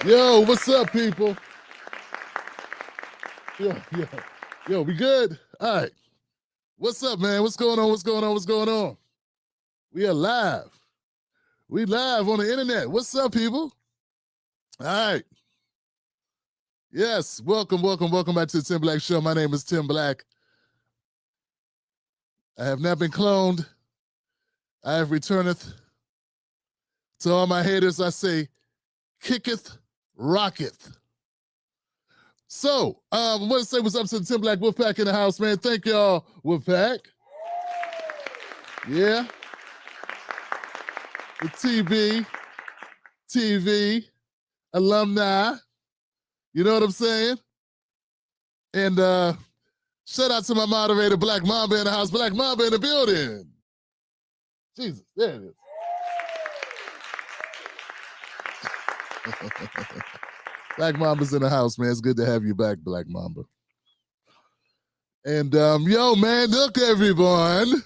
Yo, what's up, people? Yo, yo, yo, we good? All right. What's up, man? What's going on? What's going on? What's going on? We are live. We live on the internet. What's up, people? All right. Yes, welcome back to the Tim Black Show. My name is Tim Black. I have not been cloned. I have returneth. To all my haters, I say, kicketh, rocketh. So, I want to say what's up to the Tim Black Wolfpack in the house, man. Thank y'all, Wolfpack. Yeah. The TV, alumni. You know what I'm saying? And shout out to my moderator, Black Mamba in the house. Black Mamba in the building. Jesus, there it is. Black Mamba's in the house, man. It's good to have you back, Black Mamba. And yo, man, look, everyone.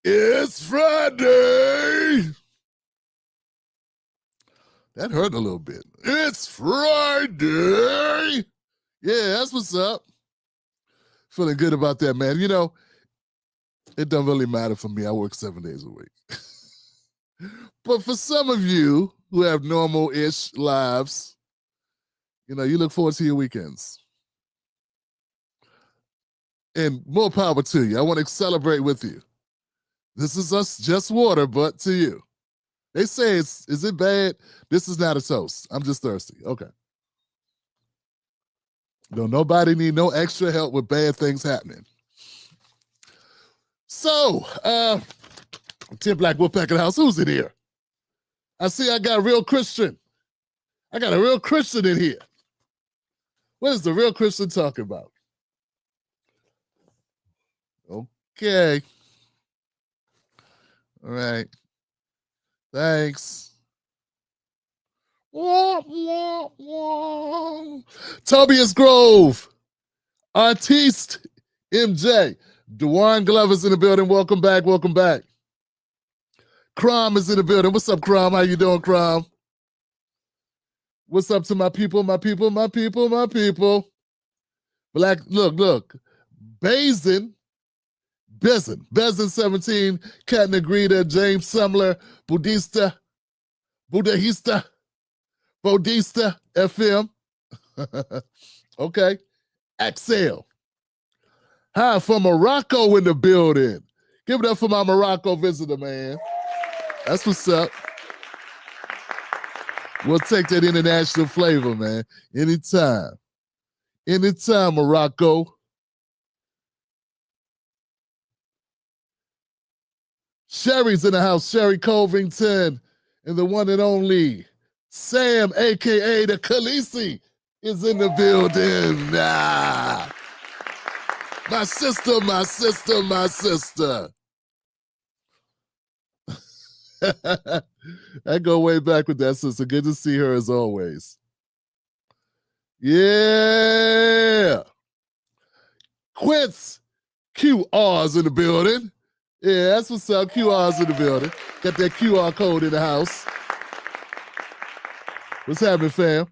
It's Friday. That hurt a little bit. It's Friday. Yeah, that's what's up. Feeling good about that, man. You know, it doesn't really matter for me. I work 7 days a week. But for some of you who have normal-ish lives, you know, you look forward to your weekends. And more power to you. I want to celebrate with you. This is us just water, but to you. They say, is it bad? This is not a toast. I'm just thirsty. Okay. Don't nobody need no extra help with bad things happening. So, Tim Black Wolfpack in the house. Who's in here? I see I got a real Christian. I got a real Christian in here. What is the real Christian talking about? Okay. All right. Thanks. Wah, wah, wah. Tobias Grove. Artiste MJ. Dewan Glover's in the building. Welcome back. Welcome back. Crom is in the building. What's up, Crom? How you doing, Crom? What's up to my people, my people, my people, my people? Black, look. Bezin 17, Cat Negrita, James Sumler, Budista FM. Okay. Axel. Hi, from Morocco in the building. Give it up for my Morocco visitor, man. That's what's up. We'll take that international flavor, man. Anytime. Anytime, Morocco. Sherry's in the house. Sherry Covington and the one and only Sam, a.k.a. the Khaleesi, is in the building. My sister. I go way back with that sister. Good to see her as always. Yeah. Quince QR's in the building. Yeah, that's what's up. QR's in the building. Got that QR code in the house. What's happening, fam?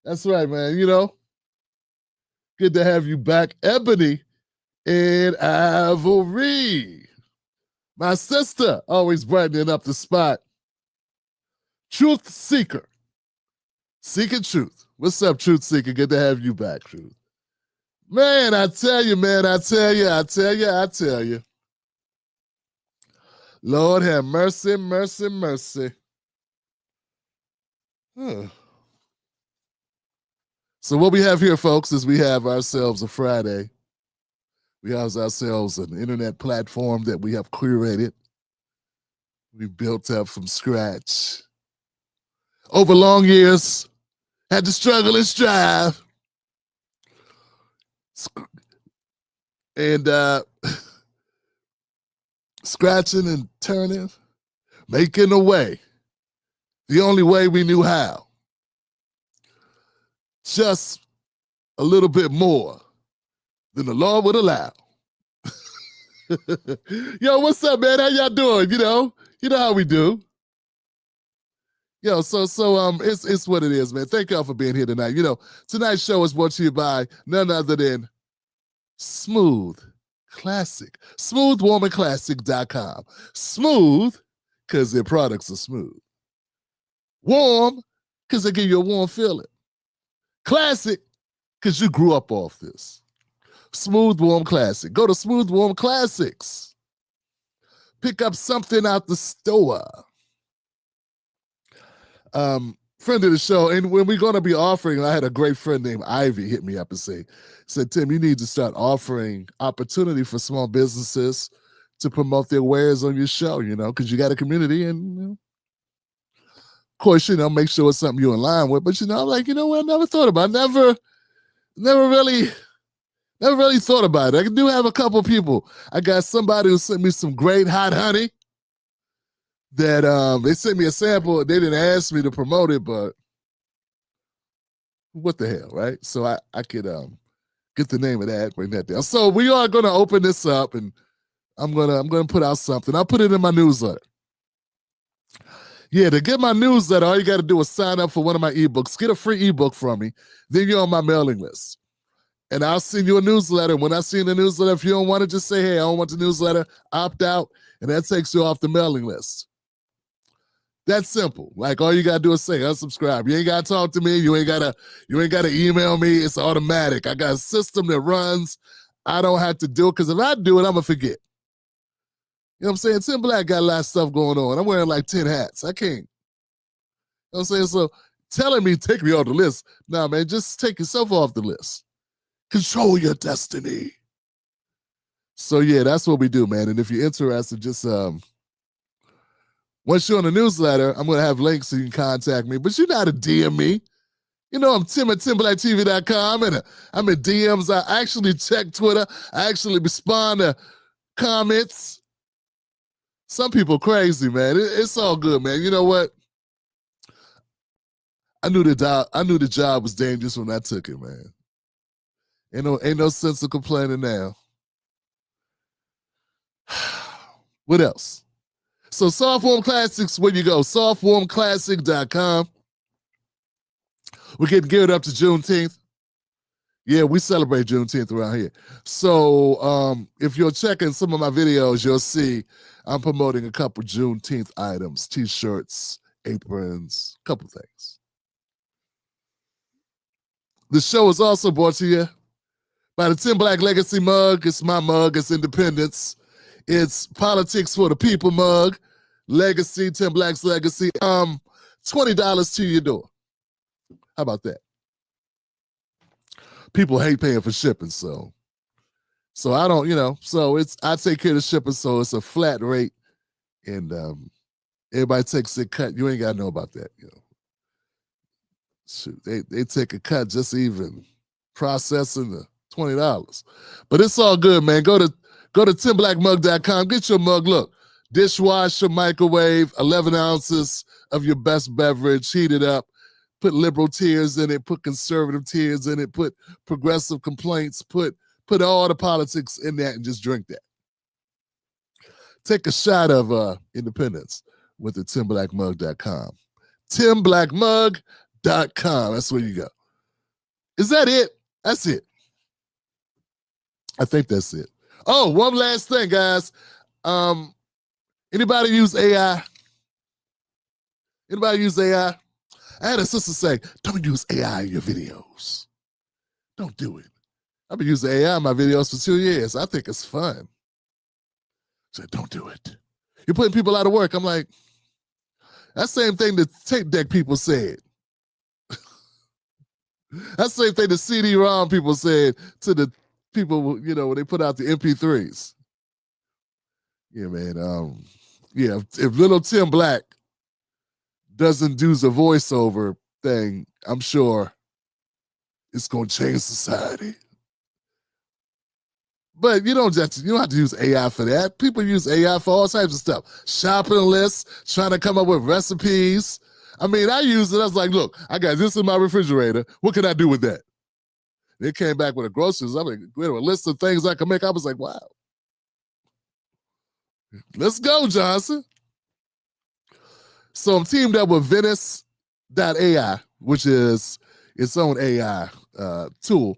That's right, man. You know, good to have you back. Ebony and Ivory. My sister, always brightening up the spot. Truth Seeker. Seeking truth. What's up, Truth Seeker? Good to have you back, Truth. Man, I tell you. Lord have mercy. Huh. So what we have here, folks, is we have ourselves a Friday. We have ourselves an internet platform that we have curated. We built up from scratch. Over long years, had to struggle and strive. And scratching and turning, making a way. The only way we knew how. Just a little bit more than the law would allow. Yo, what's up, man? How y'all doing? You know how we do. It's what it is, man. Thank y'all for being here tonight. Tonight's show is brought to you by none other than Smooth Classic. Smoothwarmandclassic.com. Smooth, because their products are smooth. Warm, because they give you a warm feeling. Classic, because you grew up off this. Smooth Warm Classic. Go to Smooth Warm Classics. Pick up something out the store. Friend of the show, and when we're going to be offering, I had a great friend named Ivy hit me up and said, Tim, you need to start offering opportunity for small businesses to promote their wares on your show, because you got a community and, of course, make sure it's something you're in line with. But, I'm like, what? I never thought about it. Never really thought about it. I do have a couple people. I got somebody who sent me some great hot honey that they sent me a sample. They didn't ask me to promote it, but what the hell, right? So I could get the name of that, bring that down. So we are going to open this up, and I'm gonna put out something. I'll put it in my newsletter. Yeah, to get my newsletter, all you got to do is sign up for one of my ebooks. Get a free ebook from me. Then you're on my mailing list. And I'll send you a newsletter. When I send the newsletter, if you don't want to, just say, hey, I don't want the newsletter, opt out, and that takes you off the mailing list. That's simple. Like, all you gotta do is say unsubscribe. You ain't gotta talk to me. You ain't gotta email me. It's automatic. I got a system that runs. I don't have to do it, because if I do it, I'm gonna forget. You know what I'm saying? Tim Black got a lot of stuff going on. I'm wearing like 10 hats. I can't. You know what I'm saying? So telling me take me off the list. Nah, man, just take yourself off the list. Control your destiny. So yeah, that's what we do, man. And if you're interested, just once you're on the newsletter, I'm gonna have links so you can contact me. But you know how to DM me. I'm Tim at TimBlackTV.com, and I'm in DMs. I actually check Twitter. I actually respond to comments. Some people crazy, man. It's all good, man. You know what? I knew the job was dangerous when I took it, man. Ain't no sense of complaining now. What else? So Soft Warm Classics, where you go? Softwarmclassic.com. We're getting geared up to Juneteenth. Yeah, we celebrate Juneteenth around here. So if you're checking some of my videos, you'll see I'm promoting a couple Juneteenth items, T-shirts, aprons, a couple things. The show is also brought to you by the Tim Black Legacy mug. It's my mug. It's independence. It's politics for the people mug. Legacy, Tim Black's legacy. $20 to your door. How about that? People hate paying for shipping, so I don't, so I take care of the shipping, so it's a flat rate, and everybody takes a cut. You ain't got to know about that, Shoot, they take a cut just even processing the $20. But it's all good, man. Go to timblackmug.com. Get your mug. Look, dishwasher, microwave, 11 ounces of your best beverage, heat it up. Put liberal tears in it, put conservative tears in it, put progressive complaints, put all the politics in that, and just drink that. Take a shot of independence with the timblackmug.com. Timblackmug.com. That's where you go. Is that it? That's it. I think that's it. Oh, one last thing, guys. Anybody use AI? Anybody use AI? I had a sister say, don't use AI in your videos. Don't do it. I've been using AI in my videos for 2 years. I think it's fun. She said, don't do it. You're putting people out of work. I'm like, that same thing the tape deck people said. That same thing the CD-ROM people said to the people, when they put out the MP3s. Yeah, man. If little Tim Black doesn't do the voiceover thing, I'm sure it's going to change society. But you don't have to use AI for that. People use AI for all types of stuff. Shopping lists, trying to come up with recipes. I mean, I used it. I was like, look, I got this in my refrigerator. What can I do with that? They came back with a groceries. I mean, we had a list of things I could make. I was like, wow. Let's go, Johnson. So I'm teamed up with Venice.ai, which is its own AI tool.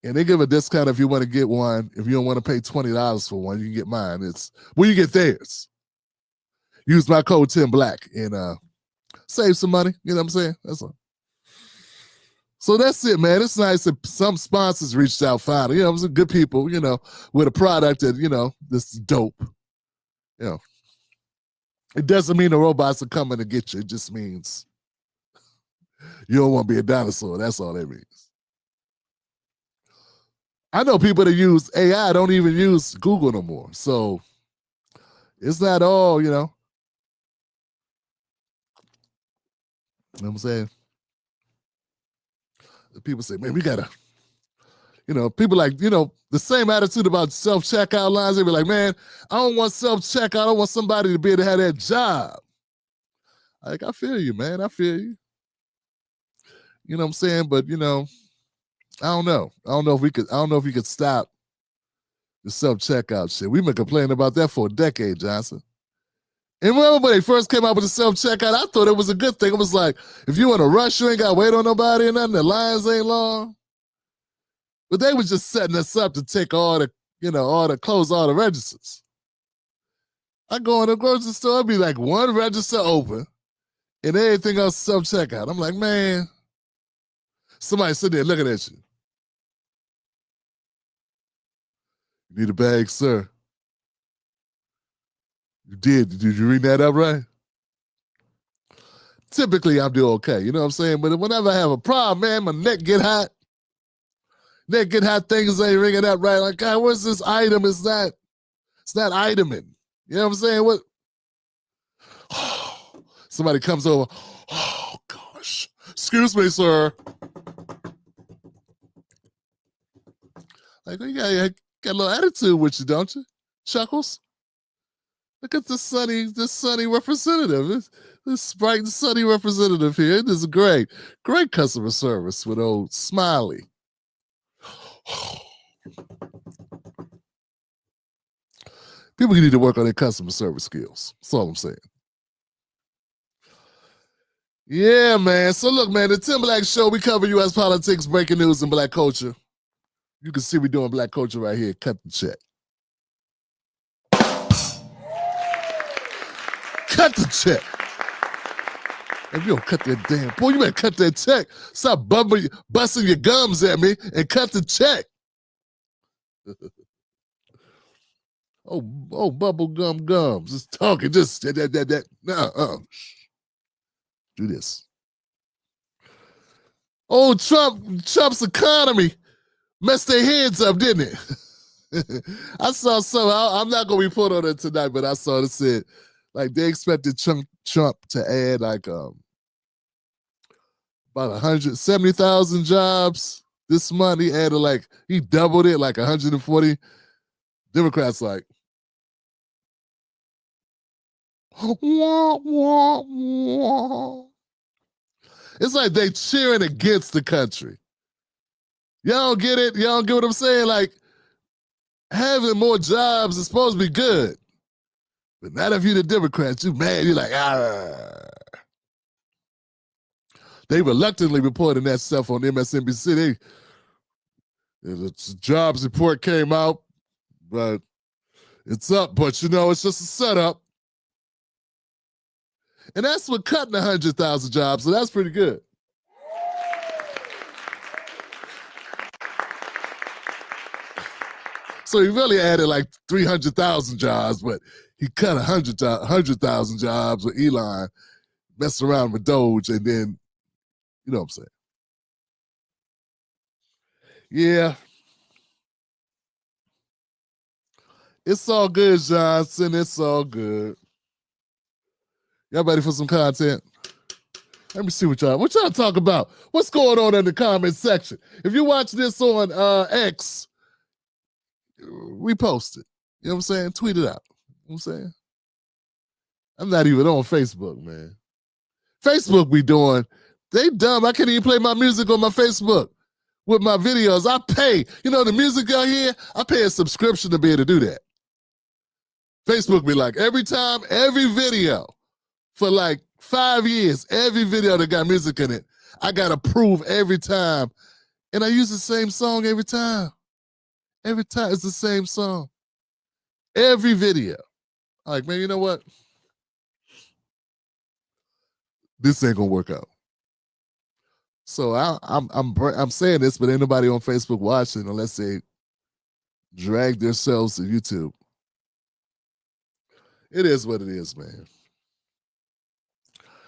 And they give a discount if you want to get one. If you don't want to pay $20 for one, you can get mine. It's you get theirs. Use my code 10Black and save some money. You know what I'm saying? That's all. So that's it, man. It's nice that some sponsors reached out finally. You know, some good people, with a product that, this is dope. It doesn't mean the robots are coming to get you. It just means you don't want to be a dinosaur. That's all that means. I know people that use AI don't even use Google no more. So it's not all, you know what I'm saying? People say, man, we gotta, people like, the same attitude about self-checkout lines. They be like, man, I don't want self-checkout. I want somebody to be able to have that job. Like, I feel you, man. I feel you. You know what I'm saying? But, I don't know. I don't know if you could stop the self-checkout shit. We've been complaining about that for a decade, Johnson. And remember when they first came out with the self-checkout, I thought it was a good thing. It was like, if you in a rush, you ain't got to wait on nobody or nothing. The lines ain't long. But they was just setting us up to take close all the registers. I go in the grocery store, it'd be like one register open and everything else self-checkout. I'm like, man, somebody sitting there looking at you. You need a bag, sir. You did. Did you read that up right? Typically, I'm doing okay. You know what I'm saying? But whenever I have a problem, man, my neck get hot. Things ain't ringing up right. Like, God, what's this item? It's not iteming. You know what I'm saying? What? Somebody comes over. Oh, gosh. Excuse me, sir. Like, you got a little attitude with you, don't you? Chuckles. Look at this sunny representative. This bright and sunny representative here. This is great customer service with old Smiley. People need to work on their customer service skills. That's all I'm saying. Yeah, man. So look, man, the Tim Black Show, we cover U.S. politics, breaking news, and black culture. You can see we doing black culture right here. Cut the check. Cut the check. If you don't cut that damn, boy, you better cut that check. Stop busting your gums at me and cut the check. oh, bubble gums. Just talking, just that. No, do this. Oh, Trump's economy messed their heads up, didn't it? I saw some. I'm not gonna report on it tonight, but I saw it said like they expected Trump to add like about 170,000 jobs this month. He added he doubled it, like 140. Democrats like, wah, wah, wah. It's like they cheering against the country. Y'all don't get it? Y'all don't get what I'm saying? Like, having more jobs is supposed to be good. But not if you're the Democrats. You mad. You're like, They reluctantly reporting that stuff on MSNBC. The jobs report came out, but it's up. But, it's just a setup. And that's what cutting 100,000 jobs, so that's pretty good. So he really added like 300,000 jobs, but he cut 100,000 jobs with Elon, messed around with Doge, and then, you know what I'm saying? Yeah. It's all good, Johnson. It's all good. Y'all ready for some content? Let me see what y'all talk about. What's going on in the comment section? If you watch this on X, repost it. You know what I'm saying? Tweet it out. You know what I'm saying? I'm not even on Facebook, man. Facebook be doing, they dumb. I can't even play my music on my Facebook with my videos. I pay. The music out here, I pay a subscription to be able to do that. Facebook be like, every time, every video for like 5 years, every video that got music in it, I got approved every time. And I use the same song every time. Every time, it's the same song. Every video. I'm like, man, you know what? This ain't gonna work out. So I'm saying this, but ain't nobody on Facebook watching unless they drag themselves to YouTube. It is what it is, man.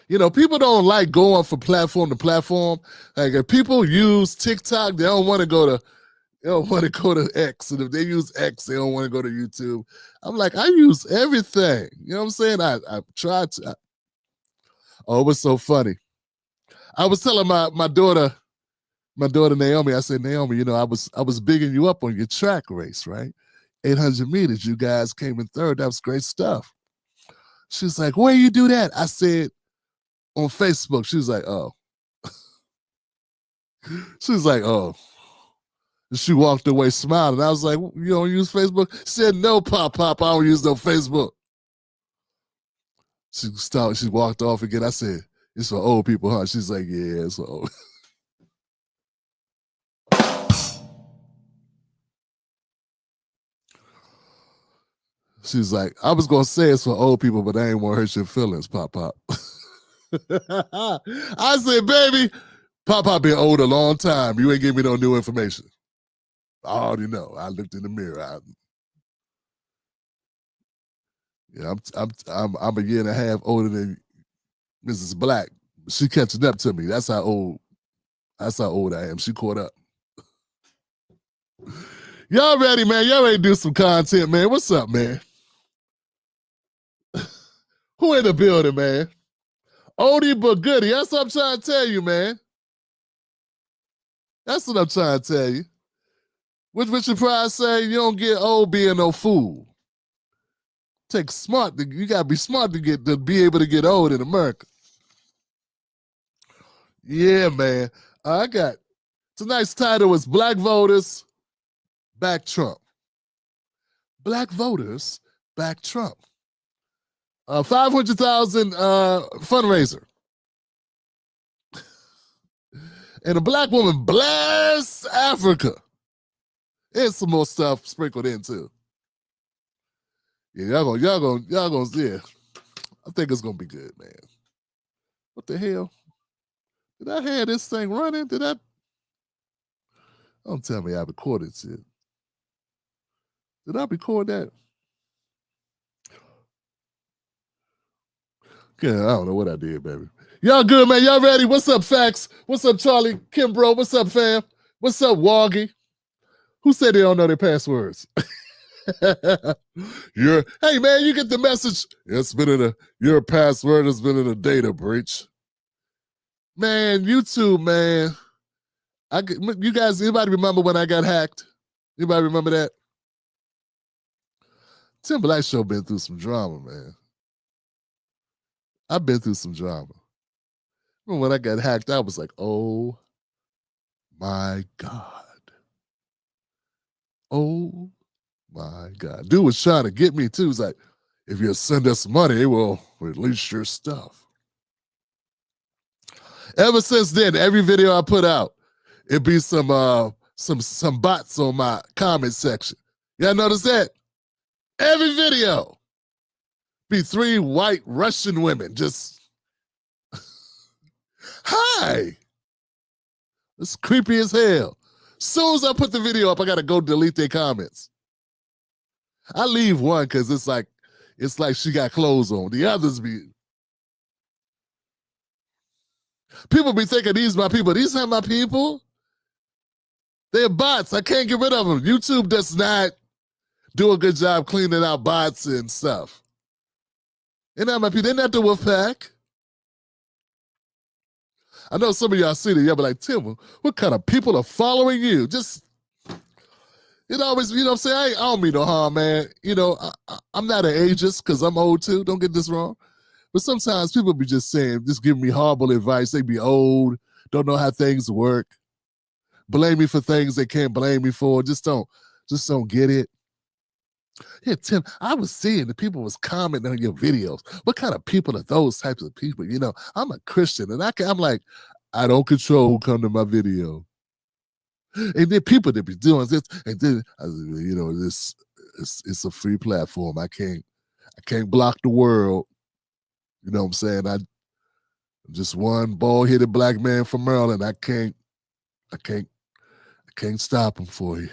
You know, people don't like going from platform to platform. Like if people use TikTok, they don't want to go to X. And if they use X, they don't want to go to YouTube. I'm like, I use everything. You know what I'm saying? I tried to. Oh, it was so funny. I was telling my daughter Naomi, I said, Naomi, you know, I was bigging you up on your track race, right? 800 meters, you guys came in third. That was great stuff. She's like, where you do that? I said, on Facebook. She was like, oh. She was like, oh. And she walked away smiling. I was like, you don't use Facebook? She said, no, Pop, I don't use no Facebook. She walked off again. I said, it's for old people, huh? She's like, yeah, it's for old. She's like, I was gonna say it's for old people, but I ain't want to hurt your feelings, Pop. I said, baby, Pop been old a long time. You ain't give me no new information. I already know. I looked in the mirror. I'm a year and a half older than Mrs. Black. She catching up to me. That's how old I am. She caught up. Y'all ready, man? Y'all ready to do some content, man? What's up, man? Who in the building, man? Oldie but goodie. That's what I'm trying to tell you, man. That's what I'm trying to tell you. What Richard Pryor say? You don't get old being no fool. You gotta be smart to be able to get old in America. Yeah, man. I got tonight's title is Black Voters Back Trump. Black Voters Back Trump. 500,000 fundraiser. And a black woman bless Africa. And some more stuff sprinkled in too. Yeah, y'all gonna yeah. I think it's gonna be good, man. What the hell? Did I have this thing running? Don't tell me I recorded it. Did I record that? Okay, I don't know what I did, baby. Y'all good, man? Y'all ready? What's up, Fax? What's up, Charlie? Kimbro? What's up, fam? What's up, Woggy? Who said they don't know their passwords? Hey, man, you get the message. Your password has been in a data breach. Man, YouTube, man. You guys, anybody remember when I got hacked? Anybody remember that? Tim Black Show been through some drama, man. I've been through some drama. Remember when I got hacked, I was like, oh my God. Oh my God. Dude was trying to get me too. He's like, if you send us money, we'll release your stuff. Ever since then, every video I put out, it be some bots on my comment section. Y'all notice that? Every video be 3 white Russian women just, hi. It's creepy as hell. Soon as I put the video up, I gotta go delete their comments. I leave one because it's like she got clothes on. The others people be thinking these my people. These are my people. They're bots. I can't get rid of them. YouTube does not do a good job cleaning out bots and stuff. They're not my people. They're not the wolf pack. I know some of y'all see that. Y'all be like, Tim, what kind of people are following you? Just, it always, you know what I'm saying? I don't mean no harm, man. You know, I'm not an ageist because I'm old too. Don't get this wrong. But sometimes people be just giving me horrible advice. They be old, don't know how things work, blame me for things they can't blame me for. Just don't get it. Yeah, Tim, I was seeing the people was commenting on your videos. What kind of people are those types of people? You know, I'm a Christian, and I'm like, I don't control who come to my video. And then people that be doing this, and then you know, this it's a free platform. I can't block the world. You know what I'm saying? I'm just one bald-headed black man from Maryland. I can't stop him for you.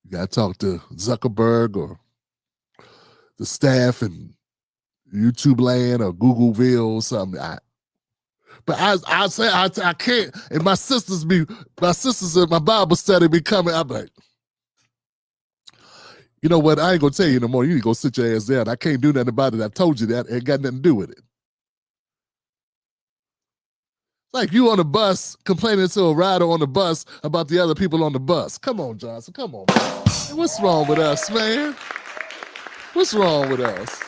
You gotta talk to Zuckerberg or the staff in YouTube land or Googleville or something. But I say I can't. And my sisters in my Bible study be coming. I'm like, you know what? I ain't gonna tell you no more. You need to go sit your ass down. I can't do nothing about it. I told you that. It ain't got nothing to do with it. Like you on the bus complaining to a rider on the bus about the other people on the bus. Come on, Johnson. Come on, man. Hey, what's wrong with us, man? What's wrong with us?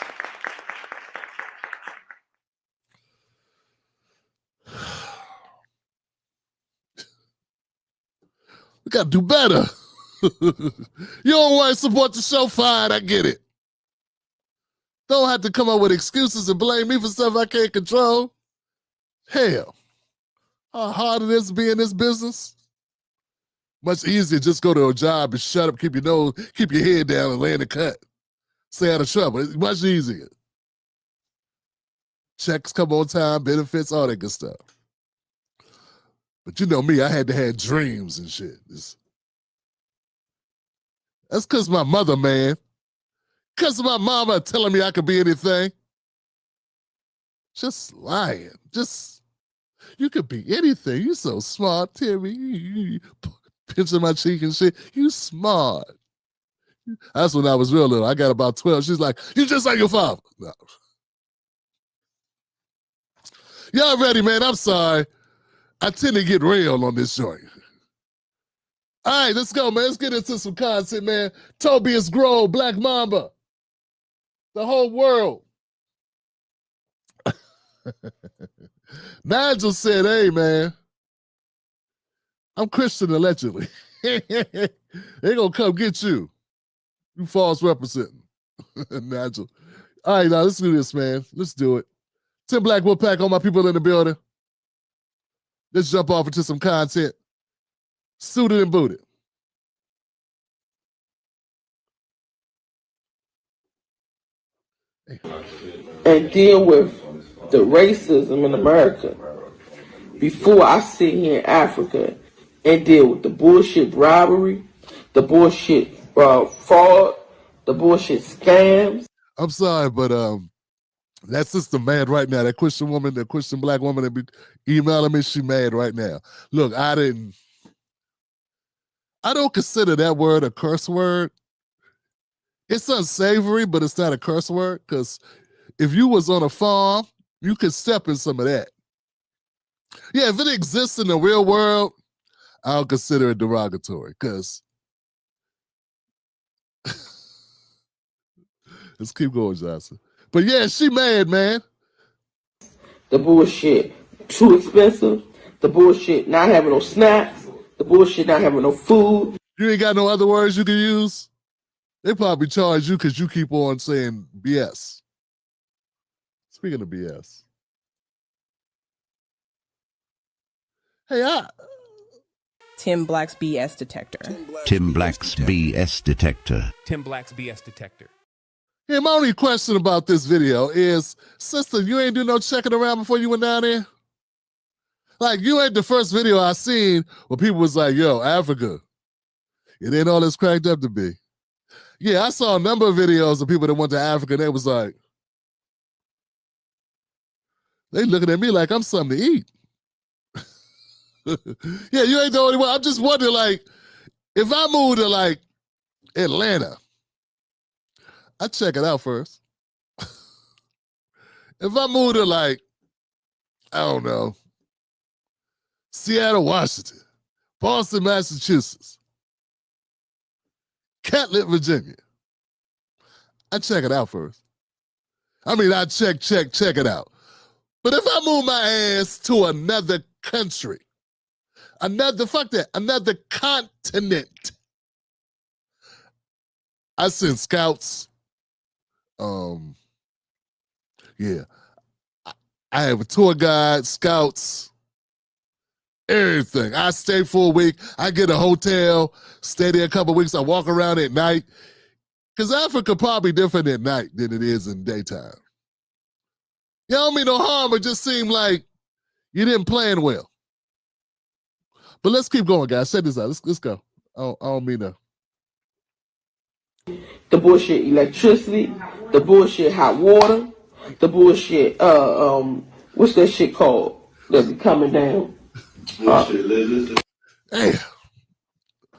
We gotta do better. You don't want to support the show? Fine, I get it. Don't have to come up with excuses and blame me for stuff I can't control. Hell, how hard it is to be in this business? Much easier just go to a job and shut up, keep your head down and lay in the cut. Stay out of trouble. It's much easier. Checks come on time, benefits, all that good stuff. But you know me, I had to have dreams and shit. That's because my mother, man. Because of my mama telling me I could be anything. Just lying. You could be anything. You so smart, Timmy. You pinching my cheek and shit. You smart. That's when I was real little. I got about 12. She's like, you just like your father. No. Y'all ready, man? I'm sorry. I tend to get real on this joint. All right, let's go, man. Let's get into some content, man. Tobias Grove, Black Mamba. The whole world. Nigel said, hey, man, I'm Christian allegedly. They gonna come get you. You false representing. Nigel. All right, now let's do this, man. Let's do it. Tim Black Wolfpack, all my people in the building. Let's jump off into some content. Suited and booted. And deal with the racism in America before I sit here in Africa and deal with the bullshit bribery, the bullshit fraud, the bullshit scams. I'm sorry, but that sister mad right now. That Christian woman, the Christian black woman that be emailing me, she mad right now. Look, I don't consider that word a curse word. It's unsavory, but it's not a curse word, because if you was on a farm, you could step in some of that. Yeah, if it exists in the real world, I'll consider it derogatory, because let's keep going, Johnson. But yeah, she mad, man. The bullshit too expensive, the bullshit not having no snacks, the bullshit not having no food. You ain't got no other words you can use? They probably charge you because you keep on saying BS. Speaking of BS. Hey, Tim Black's BS detector. Tim Black's BS detector. Tim Black's BS detector. Yeah, my only question about this video is, sister, you ain't do no checking around before you went down there? Like, you ain't the first video I seen where people was like, yo, Africa, it ain't all it's cracked up to be. Yeah, I saw a number of videos of people that went to Africa and they was like, they looking at me like I'm something to eat. Yeah, you ain't the only one. I'm just wondering, like, if I move to, like, Atlanta, I check it out first. If I move to, like, I don't know, Seattle, Washington, Boston, Massachusetts, Catlett, Virginia, I check it out first. I mean, I check it out. But if I move my ass to another country, another continent, I sent scouts. Yeah. I have a tour guide, scouts, everything. I stay for a week. I get a hotel, stay there a couple of weeks. I walk around at night. Because Africa probably different at night than it is in daytime. You don't mean no harm. It just seemed like you didn't plan well. But let's keep going, guys. Check this out. Let's go. I don't mean to. The bullshit electricity, the bullshit hot water, the bullshit, what's that shit called that be coming down? Damn.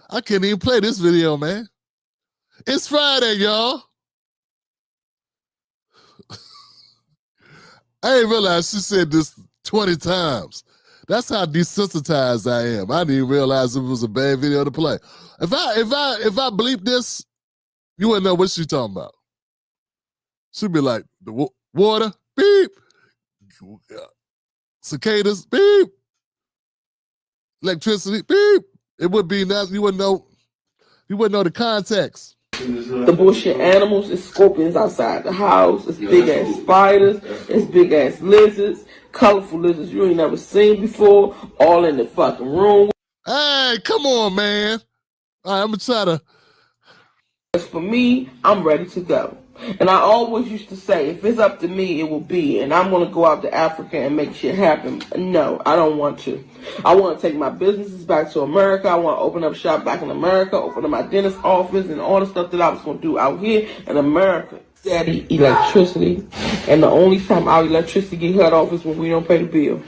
I can't even play this video, man. It's Friday, y'all. I didn't realize she said this 20 times. That's how desensitized I am. I didn't even realize it was a bad video to play. If I bleep this, you wouldn't know what she's talking about. She'd be like, the water, beep. Cicadas, beep. Electricity, beep. It would be nothing. You wouldn't know the context. The bullshit animals, it's scorpions outside the house, it's big ass spiders, it's big ass lizards, colorful lizards you ain't never seen before, all in the fucking room. Hey, come on, man. All right, I'm gonna try to. As for me, I'm ready to go. And I always used to say, if it's up to me, it will be. And I'm going to go out to Africa and make shit happen. No, I don't want to. I want to take my businesses back to America. I want to open up shop back in America, open up my dentist office, and all the stuff that I was going to do out here in America. Steady electricity. And the only time our electricity get cut off is when we don't pay the bill.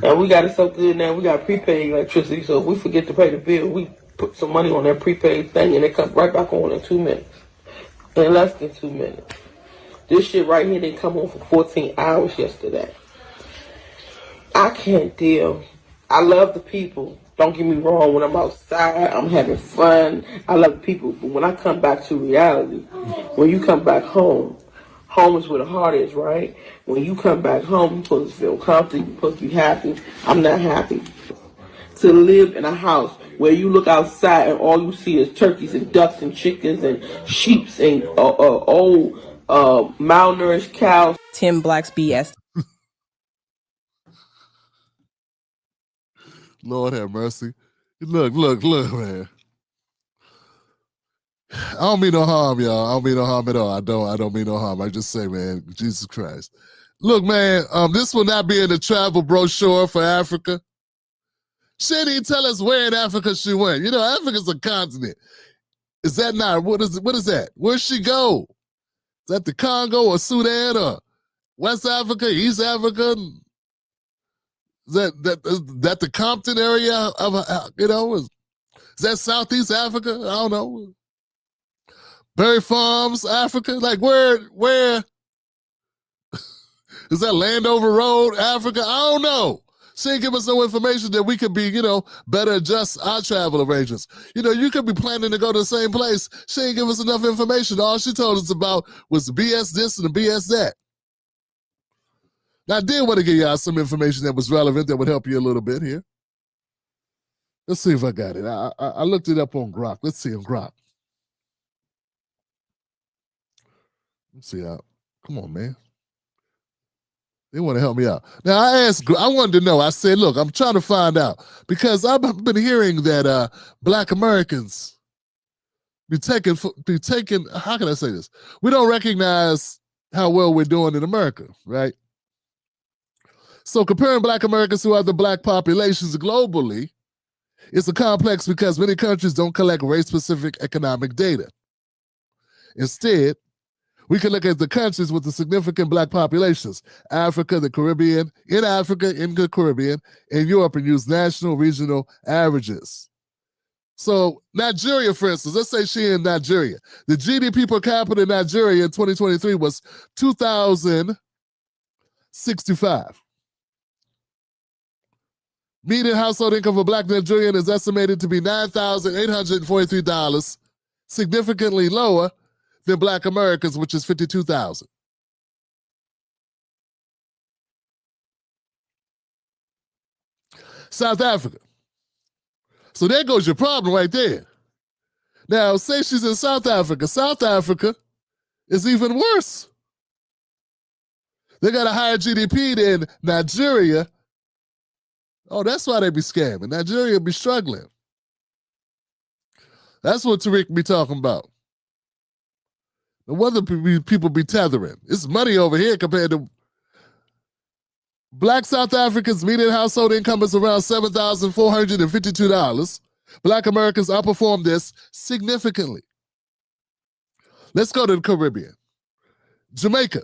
And we got it so good now, we got prepaid electricity. So if we forget to pay the bill, we put some money on that prepaid thing and it comes right back on in 2 minutes. In less than 2 minutes. This shit right here didn't come on for 14 hours yesterday. I can't deal. I love the people. Don't get me wrong, when I'm outside, I'm having fun. I love the people. But when I come back to reality, when you come back home, home is where the heart is, right? When you come back home, you're supposed to feel comfortable, you're supposed to be happy. I'm not happy. To live in a house where you look outside and all you see is turkeys and ducks and chickens and sheeps and old malnourished cows. Tim Black's BS. Lord have mercy. Look, man. I don't mean no harm, y'all. I don't mean no harm at all. I don't mean no harm. I just say, man, Jesus Christ. Look, man, this will not be in the travel brochure for Africa. She didn't even tell us where in Africa she went. You know, Africa's a continent. Is that not, what is that? Where'd she go? Is that the Congo or Sudan or West Africa, East Africa? Is that the Compton area of, you know, is that Southeast Africa? I don't know. Berry Farms, Africa? Like where is that Landover Road, Africa? I don't know. She didn't give us no information that we could be, you know, better adjust our travel arrangements. You know, you could be planning to go to the same place. She didn't give us enough information. All she told us about was the BS this and the BS that. Now, I did want to give y'all some information that was relevant that would help you a little bit here. Let's see if I got it. I looked it up on Grok. Let's see on Grok. Let's see how. Come on, man. They want to help me out. Now, I wanted to know. I said, look, I'm trying to find out because I've been hearing that Black Americans be taken, how can I say this? We don't recognize how well we're doing in America, right? So comparing Black Americans to other Black populations globally is a complex because many countries don't collect race-specific economic data. Instead, we can look at the countries with the significant Black populations, Africa, the Caribbean, in Africa, in the Caribbean, and Europe, and use national, regional averages. So Nigeria, for instance, let's say she in Nigeria. The GDP per capita in Nigeria in 2023 was 2,065. Median household income for Black Nigerian is estimated to be $9,843, significantly lower than Black Americans, which is $52,000. South Africa. So there goes your problem right there. Now, say she's in South Africa. South Africa is even worse. They got a higher GDP than Nigeria. Oh, that's why they be scamming. Nigeria be struggling. That's what Tariq be talking about. No wonder people be tethering. It's money over here compared to Black South Africans' median household income is around $7,452. Black Americans outperform this significantly. Let's go to the Caribbean. Jamaica.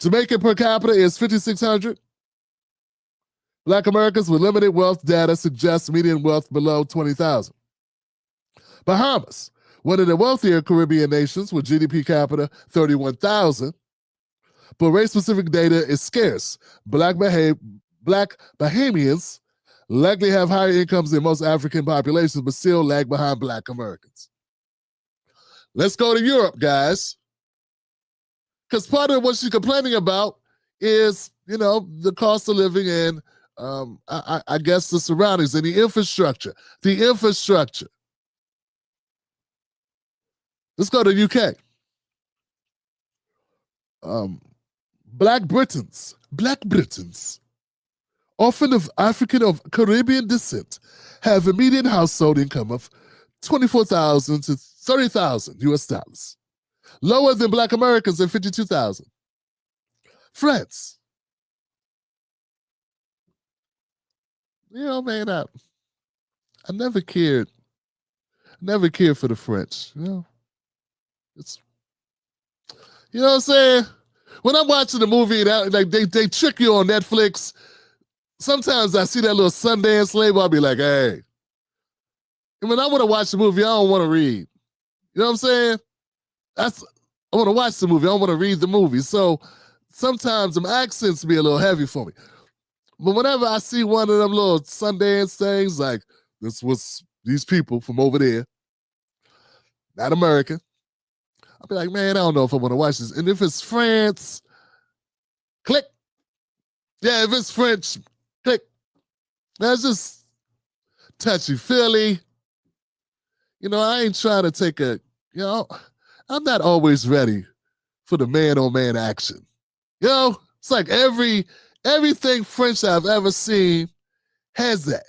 Jamaica per capita is $5,600. Black Americans with limited wealth data suggests median wealth below $20,000. Bahamas, one of the wealthier Caribbean nations with GDP capita $31,000, but race-specific data is scarce. Black Bahamians likely have higher incomes than most African populations, but still lag behind Black Americans. Let's go to Europe, guys. Because part of what she's complaining about is, the cost of living and I guess the surroundings and the infrastructure. Let's go to UK. Black Britons, often of African or Caribbean descent, have a median household income of $24,000 to $30,000 US, lower than Black Americans at $52,000. France. Man, I never cared for the French. It's, what I'm saying? When I'm watching the movie, like they trick you on Netflix. Sometimes I see that little Sundance label, I'll be like, hey. And when I want to watch the movie, I don't want to read. You know what I'm saying? I want to watch the movie. I don't want to read the movie. So sometimes them accents be a little heavy for me. But whenever I see one of them little Sundance things, like this was these people from over there, not American, I'll be like, man, I don't know if I want to watch this. And if it's France, click. Yeah, if it's French, click. That's just touchy-feely. I ain't trying to take I'm not always ready for the man-on-man action. It's like everything French I've ever seen has that.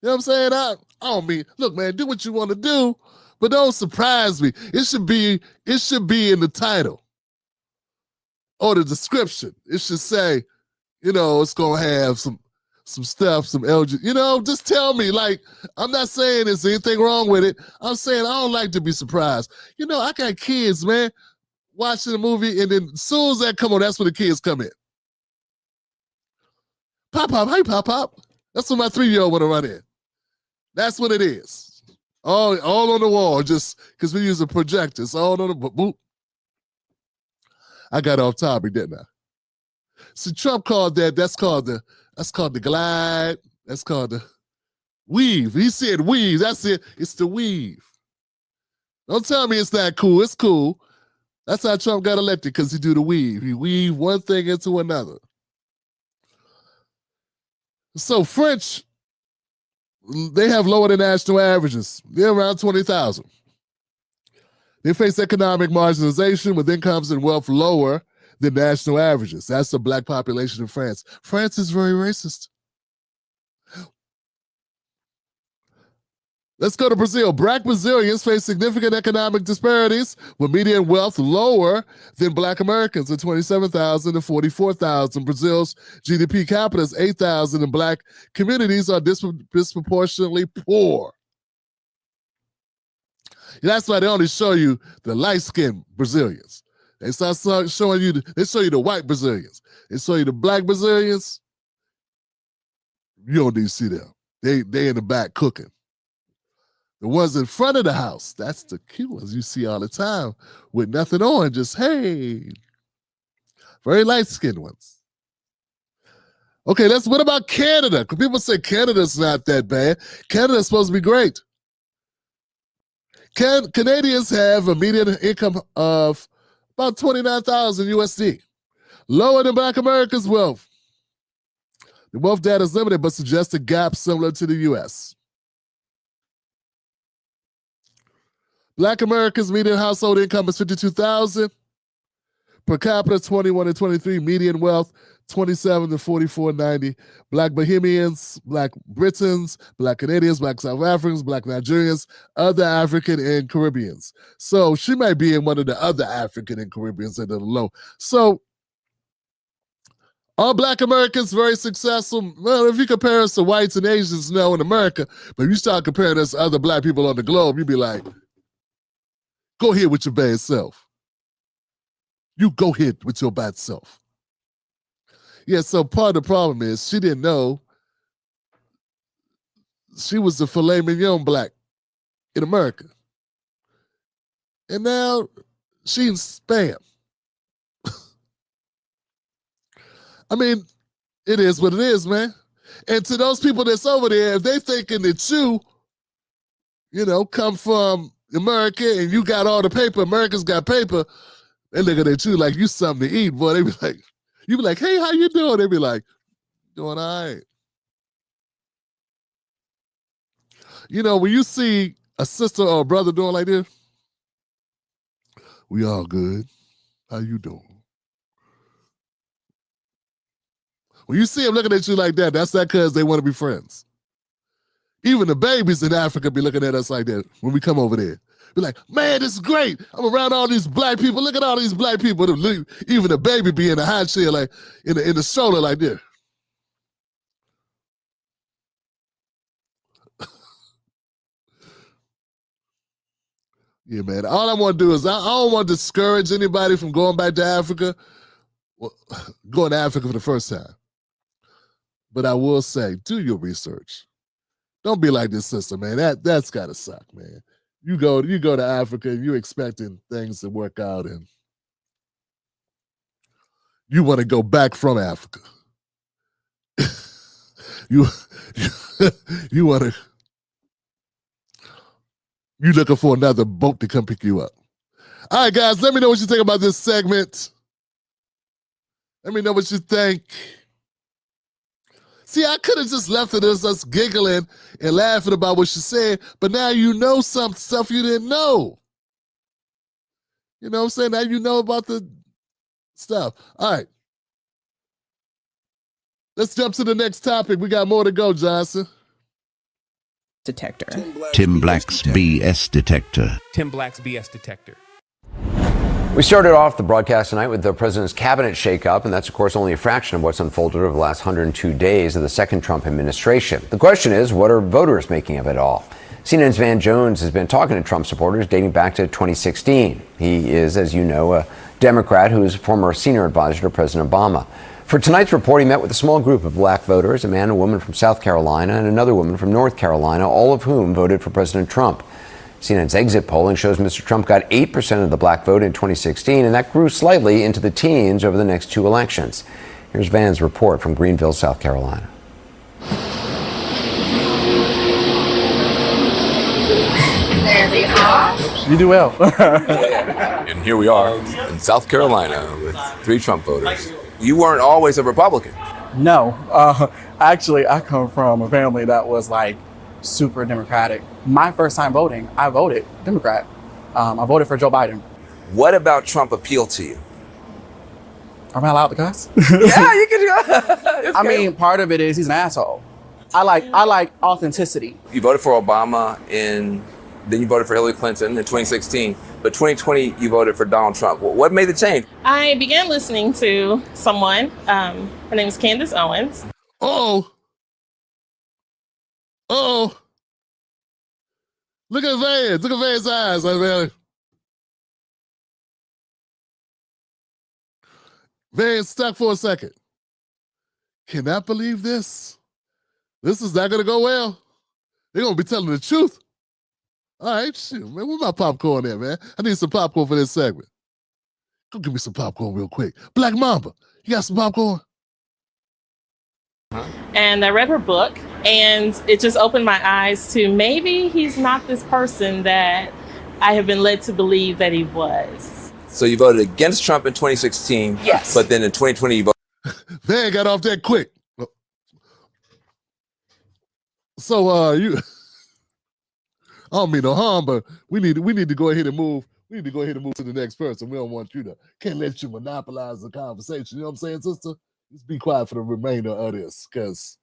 You know what I'm saying? I don't mean, look, man, do what you want to do, but don't surprise me. It should be in the title or the description. It should say, it's gonna have some stuff, some LG. Just tell me. Like, I'm not saying there's anything wrong with it. I'm saying I don't like to be surprised. I got kids, man, watching the movie, and then as soon as that come on, that's when the kids come in. Pop, hey, pop. That's when my 3-year-old want to run in. That's what it is. All on the wall, just because we use a projector. It's all on the boop. I got off topic, didn't I? See, Trump called that's called the glide. That's called the weave. He said weave. That's it. It's the weave. Don't tell me it's not cool. It's cool. That's how Trump got elected, because he do the weave. He weave one thing into another. So French, they have lower than national averages. They're around 20,000. They face economic marginalization with incomes and wealth lower than national averages. That's the Black population in France. France is very racist. Let's go to Brazil. Black Brazilians face significant economic disparities with median wealth lower than Black Americans at $27,000 to $44,000. Brazil's GDP capita is $8,000, and Black communities are disproportionately poor. That's why they only show you the light-skinned Brazilians. They start showing you, they show you the white Brazilians. They show you the Black Brazilians. You don't need to see them. They in the back cooking. The ones in front of the house, that's the cute ones you see all the time with nothing on, just, hey, very light-skinned ones. Okay, what about Canada? Because people say Canada's not that bad. Canada's supposed to be great. Canadians have a median income of about $29,000 USD, lower than Black Americans' wealth. The wealth data is limited, but suggests a gap similar to the U.S. Black Americans' median household income is $52,000. Per capita, 21 to 23. Median wealth, 27 to 44.90. Black Bohemians, Black Britons, Black Canadians, Black South Africans, Black Nigerians, other African and Caribbeans. So she might be in one of the other African and Caribbeans that are low. So are Black Americans very successful? Well, if you compare us to whites and Asians, no, in America, but if you start comparing us to other Black people on the globe, you'd be like, go ahead with your bad self. You go ahead with your bad self. Yeah, so part of the problem is she didn't know she was the filet mignon Black in America. And now she's spam. I mean, it is what it is, man. And to those people that's over there, if they thinking that you know, come from America and you got all the paper, America's got paper, they looking at you like you something to eat, boy. They be like, you be like, hey, how you doing? They be like, doing all right. You know, when you see a sister or a brother doing like this, we all good. How you doing? When you see them looking at you like that, that's that because they want to be friends. Even the babies in Africa be looking at us like that when we come over there. Be like, man, this is great. I'm around all these Black people. Look at all these Black people. Even the baby be in a high chair, like in the stroller like this. Yeah, man. All I want to do is I don't want to discourage anybody from going back to Africa, well, going to Africa for the first time. But I will say, do your research. Don't be like this sister, man. That's gotta suck, man. You go to Africa and you're expecting things to work out, and you want to go back from Africa. you want to. You're looking for another boat to come pick you up. All right, guys, let me know what you think about this segment. Let me know what you think. See, I could have just left it as us giggling and laughing about what she said, but now you know some stuff you didn't know. You know what I'm saying? Now you know about the stuff. All right. Let's jump to the next topic. We got more to go, Johnson. Detector. Tim Black's BS detector. Tim Black's BS detector. We started off the broadcast tonight with the president's cabinet shakeup, and that's, of course, only a fraction of what's unfolded over the last 102 days of the second Trump administration. The question is, what are voters making of it all? CNN's Van Jones has been talking to Trump supporters dating back to 2016. He is, as you know, a Democrat who is a former senior advisor to President Obama. For tonight's report, he met with a small group of Black voters, a man and woman from South Carolina and another woman from North Carolina, all of whom voted for President Trump. CNN's exit polling shows Mr. Trump got 8% of the Black vote in 2016, and that grew slightly into the teens over the next two elections. Here's Van's report from Greenville, South Carolina. There they are. You do well. And here we are in South Carolina with 3 Trump voters. You weren't always a Republican. No. Actually, I come from a family that was like super Democratic. My first time voting, I voted Democrat. I voted for Joe Biden. What about Trump appealed to you? Am I allowed to cuss? Yeah, you can. I mean, part of it is he's an asshole. I like authenticity. You voted for Obama then you voted for Hillary Clinton in 2016, but 2020 you voted for Donald Trump. What made the change? I began listening to someone. Her name is Candace Owens. Oh. Look at Vance. Look at Vance's eyes. Man. Vance stuck for a second. Cannot believe this. This is not going to go well. They're going to be telling the truth. All right, shoot, man. Where's my popcorn at, man? I need some popcorn for this segment. Go give me some popcorn real quick. Black Mamba, you got some popcorn? And I read her book, and it just opened my eyes to maybe he's not this person that I have been led to believe that he was. So you voted against Trump in 2016. Yes. But then in 2020 you voted. Van got off that quick. So you I don't mean no harm, but we need to go ahead and move. We need to go ahead and move to the next person. We don't want you to, can't let you monopolize the conversation. You know what I'm saying, sister? Just be quiet for the remainder of this, because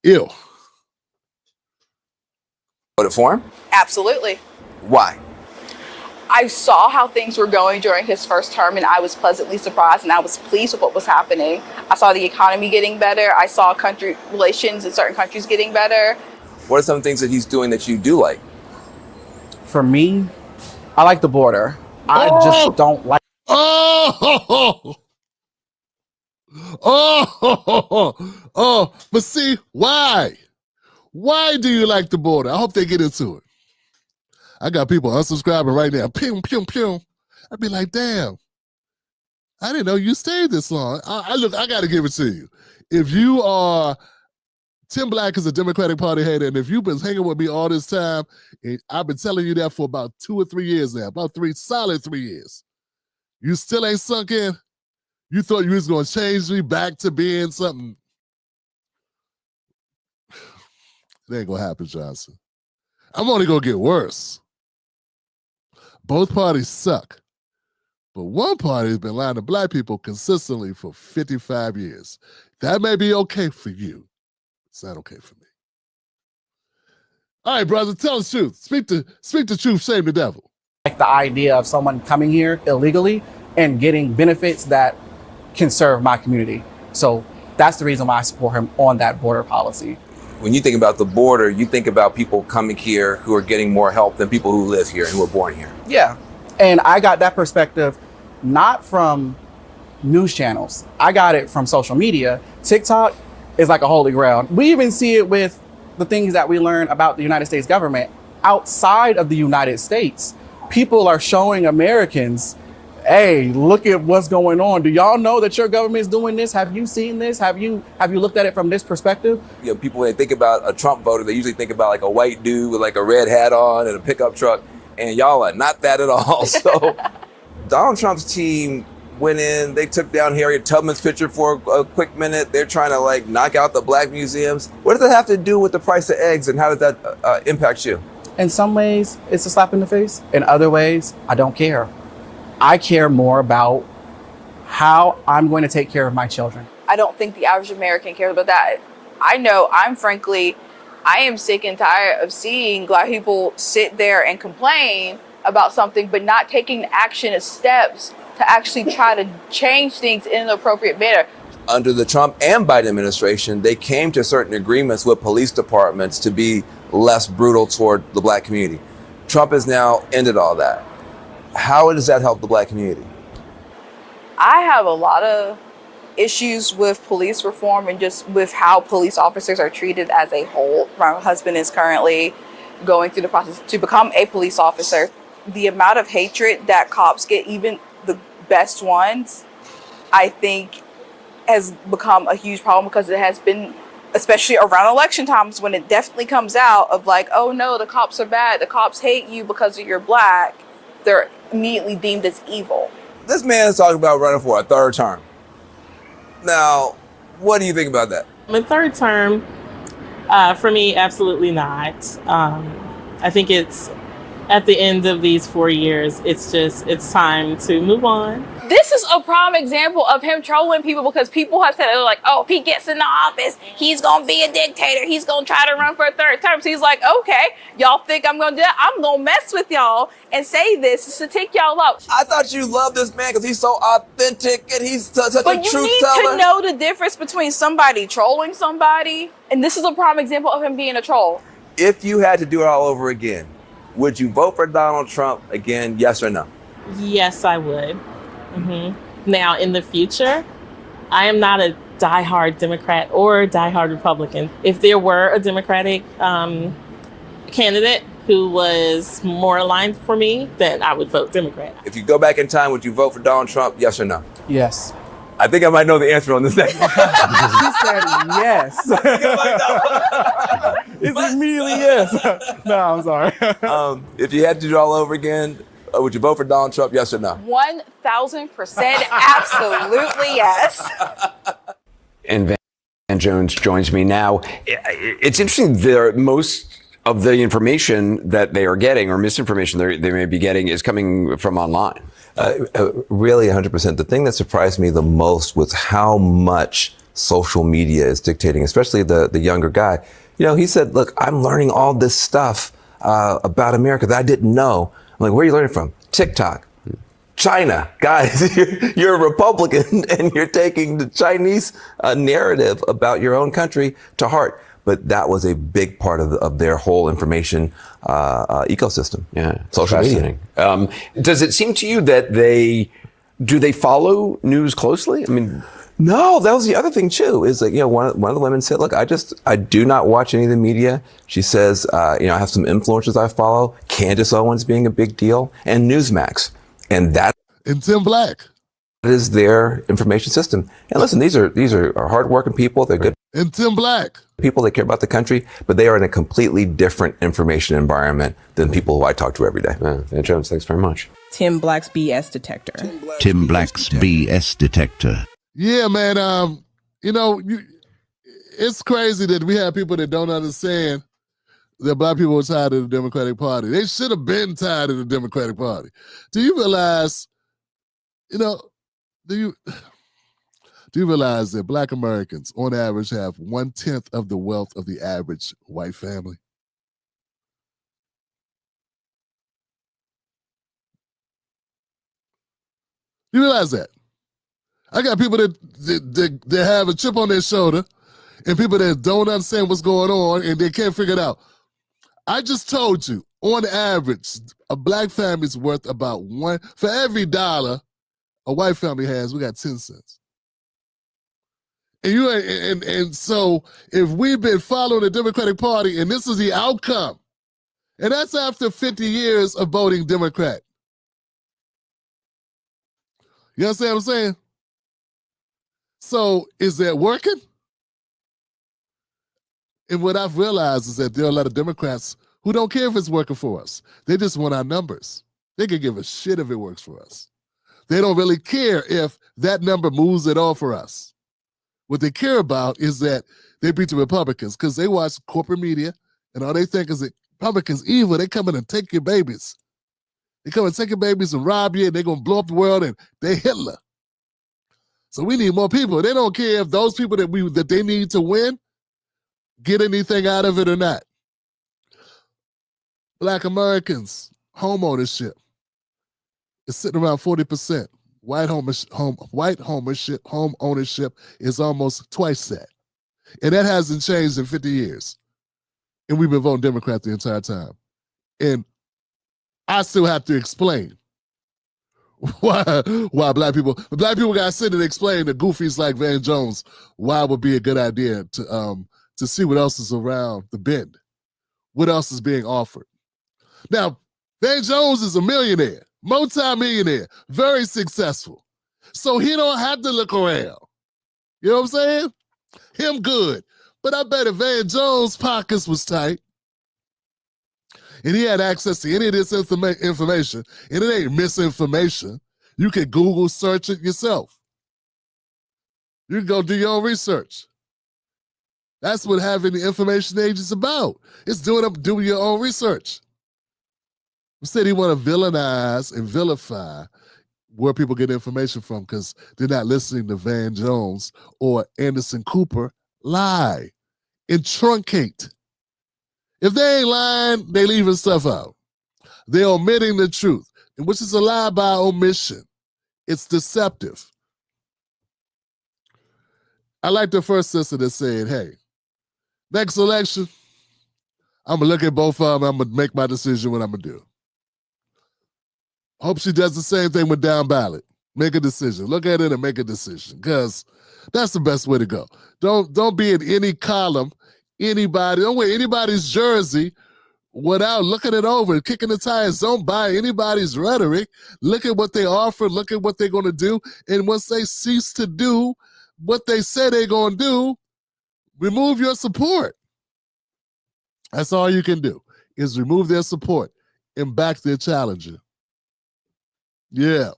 ew. Voted for him? Absolutely. Why? I saw how things were going during his first term, and I was pleasantly surprised, and I was pleased with what was happening. I saw the economy getting better. I saw country relations in certain countries getting better. What are some things that he's doing that you do like? For me, I like the border. I just don't like. But see, why? Why do you like the border? I hope they get into it. I got people unsubscribing right now. Pew, pew, pew. I'd be like, damn, I didn't know you stayed this long. I got to give it to you. If you are, Tim Black is a Democratic Party hater, and if you've been hanging with me all this time, and I've been telling you that for about 2 or 3 years now, about solid 3 years, you still ain't sunk in? You thought you was going to change me back to being something? It ain't going to happen, Johnson. I'm only going to get worse. Both parties suck. But one party has been lying to black people consistently for 55 years. That may be okay for you. It's not okay for me. All right, brother, tell the truth. Speak the truth, shame the devil. Like the idea of someone coming here illegally and getting benefits that can serve my community. So that's the reason why I support him on that border policy. When you think about the border, you think about people coming here who are getting more help than people who live here and who were born here. Yeah. And I got that perspective not from news channels. I got it from social media. TikTok is like a holy grail. We even see it with the things that we learn about the United States government outside of the United States. People are showing Americans, hey, look at what's going on. Do y'all know that your government is doing this? Have you seen this? Have you looked at it from this perspective? You know, people, when they think about a Trump voter, they usually think about like a white dude with like a red hat on and a pickup truck. And y'all are not that at all. So Donald Trump's team went in, they took down Harriet Tubman's picture for a quick minute. They're trying to like knock out the black museums. What does that have to do with the price of eggs, and how does that impact you? In some ways, it's a slap in the face. In other ways, I don't care. I care more about how I'm going to take care of my children. I don't think the average American cares about that. I know I am sick and tired of seeing black people sit there and complain about something, but not taking action and steps to actually try to change things in an appropriate manner. Under the Trump and Biden administration, they came to certain agreements with police departments to be less brutal toward the black community. Trump has now ended all that. How does that help the black community? I have a lot of issues with police reform and just with how police officers are treated as a whole. My husband is currently going through the process to become a police officer. The amount of hatred that cops get, even the best ones, I think has become a huge problem, because it has been, especially around election times, when it definitely comes out of like, oh no, the cops are bad, the cops hate you because you're black, they're immediately deemed as evil. This man is talking about running for a third term. Now, what do you think about that? The third term, for me, absolutely not. I think it's at the end of these 4 years, it's time to move on. This is a prime example of him trolling people, because people have said, they're like, oh, if he gets in the office, he's going to be a dictator. He's going to try to run for a third term. So he's like, okay, y'all think I'm going to do that? I'm going to mess with y'all and say this just to take y'all out. I thought you loved this man because he's so authentic and he's such a truth teller. But you need to know the difference between somebody trolling somebody, and this is a prime example of him being a troll. If you had to do it all over again, would you vote for Donald Trump again, yes or no? Yes, I would. Now, in the future, I am not a diehard Democrat or diehard Republican. If there were a Democratic candidate who was more aligned for me, then I would vote Democrat. If you go back in time, would you vote for Donald Trump, yes or no? Yes. I think I might know the answer on this next. She said yes. It's immediately yes. No, I'm sorry. If you had to do it all over again, would you vote for Donald Trump, yes or no? 1,000% absolutely yes. And Van Jones joins me now. It's interesting, most of the information that they are getting or misinformation they may be getting is coming from online. Really, 100%. The thing that surprised me the most was how much social media is dictating, especially the younger guy. You know, he said, look, I'm learning all this stuff about America that I didn't know. I'm like, where are you learning from? TikTok. China. Guys, you're a Republican and you're taking the Chinese narrative about your own country to heart. But that was a big part of their whole information ecosystem. Yeah, social media. Does it seem to you that they follow news closely? I mean, no, that was the other thing too. Is like, you know, one of the women said, "Look, I do not watch any of the media." She says, "You know, I have some influencers I follow. Candace Owens being a big deal, and Newsmax, and Tim Black is their information system." And listen, these are hardworking people. They're good. And Tim Black. People that care about the country, but they are in a completely different information environment than people who I talk to every day. Van Jones, thanks very much. Tim Black's BS detector. Tim Black's BS detector. Yeah, man. You know, it's crazy that we have people that don't understand that black people are tired of the Democratic Party. They should have been tired of the Democratic Party. Do you realize, you know, do you realize that black Americans, on average, have 1/10 of the wealth of the average white family? You realize that? I got people that have a chip on their shoulder and people that don't understand what's going on and they can't figure it out. I just told you, on average, a black family's worth about for every dollar a white family has, we got 10 cents. And so if we've been following the Democratic Party and this is the outcome, and that's after 50 years of voting Democrat. You understand what I'm saying? So is that working? And what I've realized is that there are a lot of Democrats who don't care if it's working for us. They just want our numbers. They could give a shit if it works for us. They don't really care if that number moves at all for us. What they care about is that they beat the Republicans because they watch corporate media and all they think is that Republicans evil. They come in and take your babies. They come and take your babies and rob you and they're going to blow up the world and they Hitler. So we need more people. They don't care if those people that they need to win get anything out of it or not. Black Americans, home ownership is sitting around 40%. White home ownership is almost twice that. And that hasn't changed in 50 years. And we've been voting Democrat the entire time. And I still have to explain why black people got to sit and explain to goofies like Van Jones why it would be a good idea to see what else is around the bend. What else is being offered. Now, Van Jones is a millionaire. Multi-millionaire, very successful. So he don't have to look around. You know what I'm saying? Him good. But I bet if Van Jones' pockets was tight and he had access to any of this information, and it ain't misinformation, you can Google search it yourself. You can go do your own research. That's what having the information age is about. It's doing your own research. Instead, he want to villainize and vilify where people get information from because they're not listening to Van Jones or Anderson Cooper lie and truncate. If they ain't lying, they leaving stuff out. They're omitting the truth, which is a lie by omission. It's deceptive. I like the first sister that said, hey, next election, I'm going to look at both of them. I'm going to make my decision what I'm going to do. Hope she does the same thing with down ballot. Make a decision. Look at it and make a decision because that's the best way to go. Don't be in any column, anybody. Don't wear anybody's jersey without looking it over, kicking the tires. Don't buy anybody's rhetoric. Look at what they offer. Look at what they're going to do. And once they cease to do what they say they're going to do, remove your support. That's all you can do is remove their support and back their challenger. Yeah,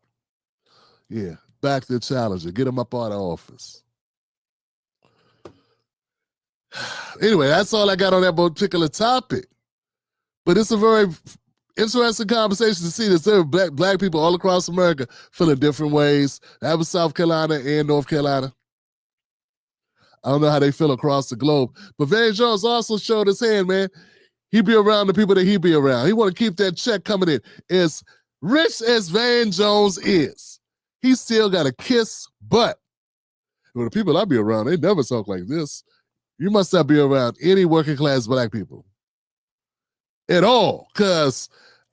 back their challenger. Get them up out of office. Anyway, that's all I got on that particular topic. But it's a very interesting conversation to see that there are black people all across America feeling different ways. That was South Carolina and North Carolina. I don't know how they feel across the globe. But Van Jones also showed his hand, man. He be around the people that he be around. He want to keep that check coming in. As rich as Van Jones is, he still got to kiss butt. Well, the people I be around, they never talk like this. You must not be around any working class black people at all, because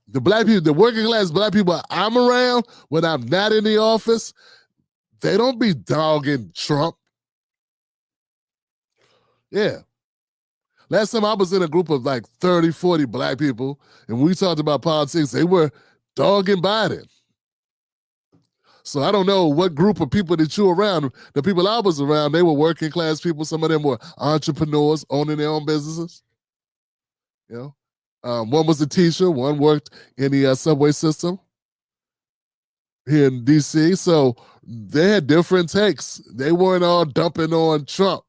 the black people, the working class black people I'm around when I'm not in the office, they don't be dogging Trump. Yeah. Last time I was in a group of like 30, 40 black people, and we talked about politics, they were dogging Biden. So I don't know what group of people that you're around. The people I was around, they were working class people. Some of them were entrepreneurs owning their own businesses. You know, one was a teacher. One worked in the subway system here in D.C. So they had different takes. They weren't all dumping on Trump.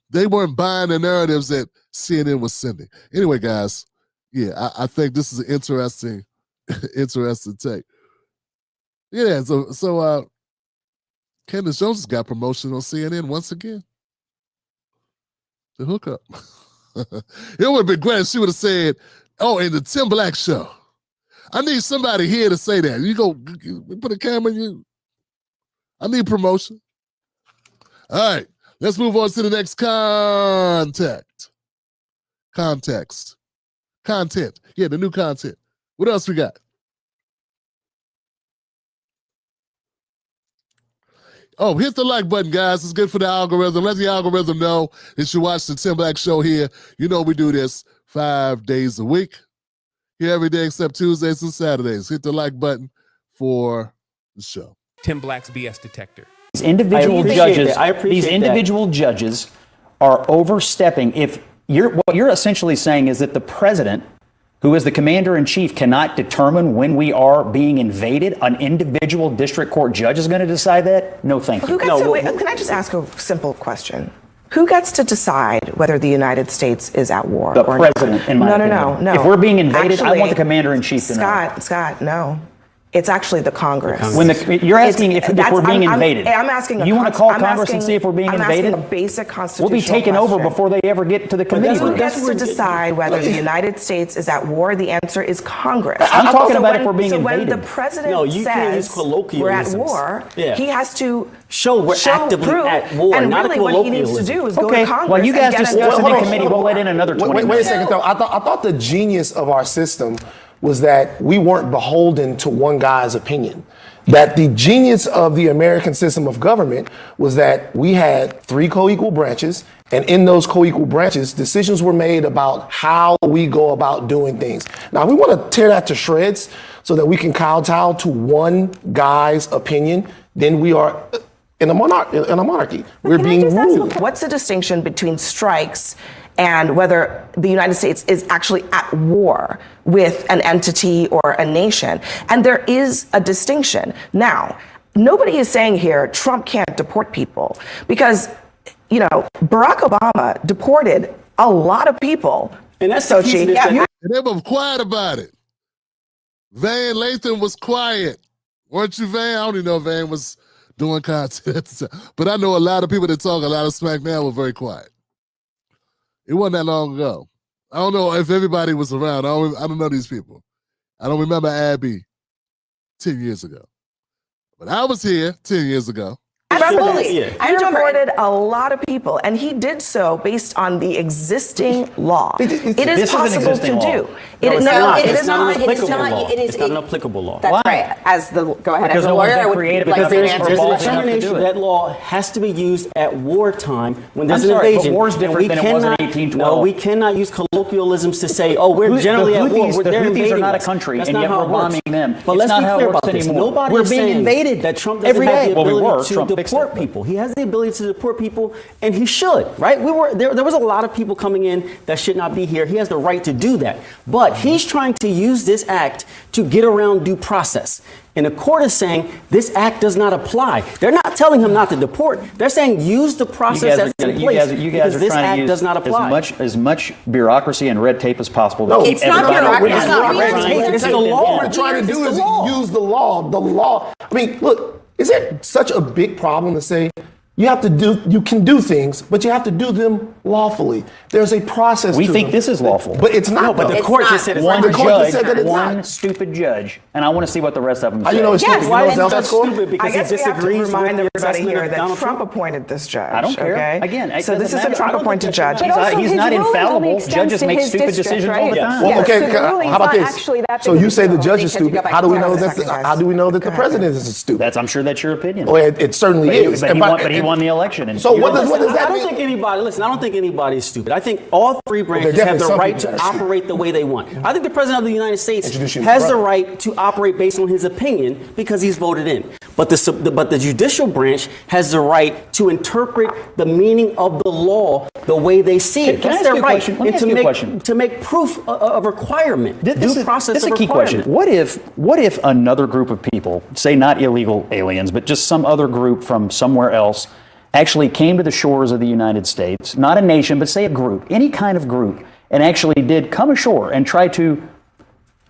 They weren't buying the narratives that CNN was sending. Anyway, guys, yeah, I think this is an interesting take. Yeah, so Candace Jones got promotion on CNN once again. The hookup. It would have been great if she would have said, "Oh, in the Tim Black show." I need somebody here to say that. You go put a camera in you. I need promotion. All right, let's move on to the next content. Yeah, the new content. What else we got? Oh, hit the like button, guys. It's good for the algorithm. Let the algorithm know that you watch the Tim Black Show here. You know we do this 5 days a week. Here every day except Tuesdays and Saturdays. Hit the like button for the show. Tim Black's BS detector. These individual judges are overstepping. If what you're essentially saying is that the president, who is the commander-in-chief, cannot determine when we are being invaded. An individual district court judge is going to decide that? No, thank you. Can I just ask a simple question? Who gets to decide whether the United States is at war? The president, in my opinion. No. If we're being invaded, I want the commander-in-chief to know. Scott, no. It's actually the Congress. You're asking if we're being invaded. I'm asking. You want to call Congress and see if we're being invaded? I'm asking a basic constitutional We'll be taken over before they ever get to the committee. Who gets to decide whether the United States is at war? The answer is Congress. I'm talking about if we're being invaded. When the president says we're at war, he has to show we're actively at war. And not really, what he needs to do is go to Congress. Well, you guys discuss it in committee. We'll let in another 20 minutes. Wait a second, though. I thought the genius of our system was that we weren't beholden to one guy's opinion. That the genius of the American system of government was that we had 3 co-equal branches, and in those co-equal branches, decisions were made about how we go about doing things. Now, we want to tear that to shreds so that we can kowtow to one guy's opinion, then we are in a monarchy. We're being ruled. What's the distinction between strikes and whether the United States is actually at war with an entity or a nation? And there is a distinction. Now, nobody is saying here Trump can't deport people because, you know, Barack Obama deported a lot of people. And that's Sochi. And they were quiet about it. Van Lathan was quiet. Weren't you, Van? I don't even know if Van was doing content. But I know a lot of people that talk a lot of smack now were very quiet. It wasn't that long ago. I don't know if everybody was around. I don't know these people. I don't remember Abby 10 years ago. But I was here 10 years ago. Absolutely. He deported a lot of people, and he did so based on the existing law. It is possible to do. It's not an applicable law. That's right. Go ahead. As a lawyer, I would like because to answer there's a determination that law has to be used at wartime when there's an invasion. But war's different than it was in 1812. No, we cannot use colloquialisms to say, "Oh, we're generally at war." The Houthis are not a country, and yet we're bombing them. But let's be clear about this. Nobody is being invaded that Trump every day. Well, we were. Trump fixed deport people. He has the ability to deport people, and he should, right? There was a lot of people coming in that should not be here. He has the right to do that. But he's trying to use this act to get around due process. And the court is saying this act does not apply. They're not telling him not to deport. They're saying use the process that's in place because this act does not apply. As much bureaucracy and red tape as possible. No, it's not bureaucracy. It's not red tape. It's the law. What we're trying to do is use the law. The law. I mean, look, is it such a big problem to say you can do things, but you have to do them lawfully? There's a process. We think this is lawful, but it's not. No, but the court just said it's one not. judge, one stupid judge, and I want to see what the rest of them say. You know it's stupid. Why You know is that stupid? Because I guess he we have to disagrees remind with everybody here of that Donald Trump appointed this judge. I don't care. Okay? Again, so this is a Trump-appointed judge. He's not infallible. Judges make stupid decisions all the time. Well, okay, how about this? So you say the judge is stupid. How do we know that the president is stupid? I'm sure that's your opinion. Well, it certainly is. But he won the election. So what does that mean? I don't think anybody is stupid. I think all three branches have the right to operate the way they want. I think the president of the United States has the right to operate based on his opinion because he's voted in. But the judicial branch has the right to interpret the meaning of the law the way they see it. That's their right. To make proof a requirement. This is a key question. What if another group of people, say not illegal aliens, but just some other group from somewhere else, actually came to the shores of the United States, not a nation, but say a group, any kind of group, and actually did come ashore and try to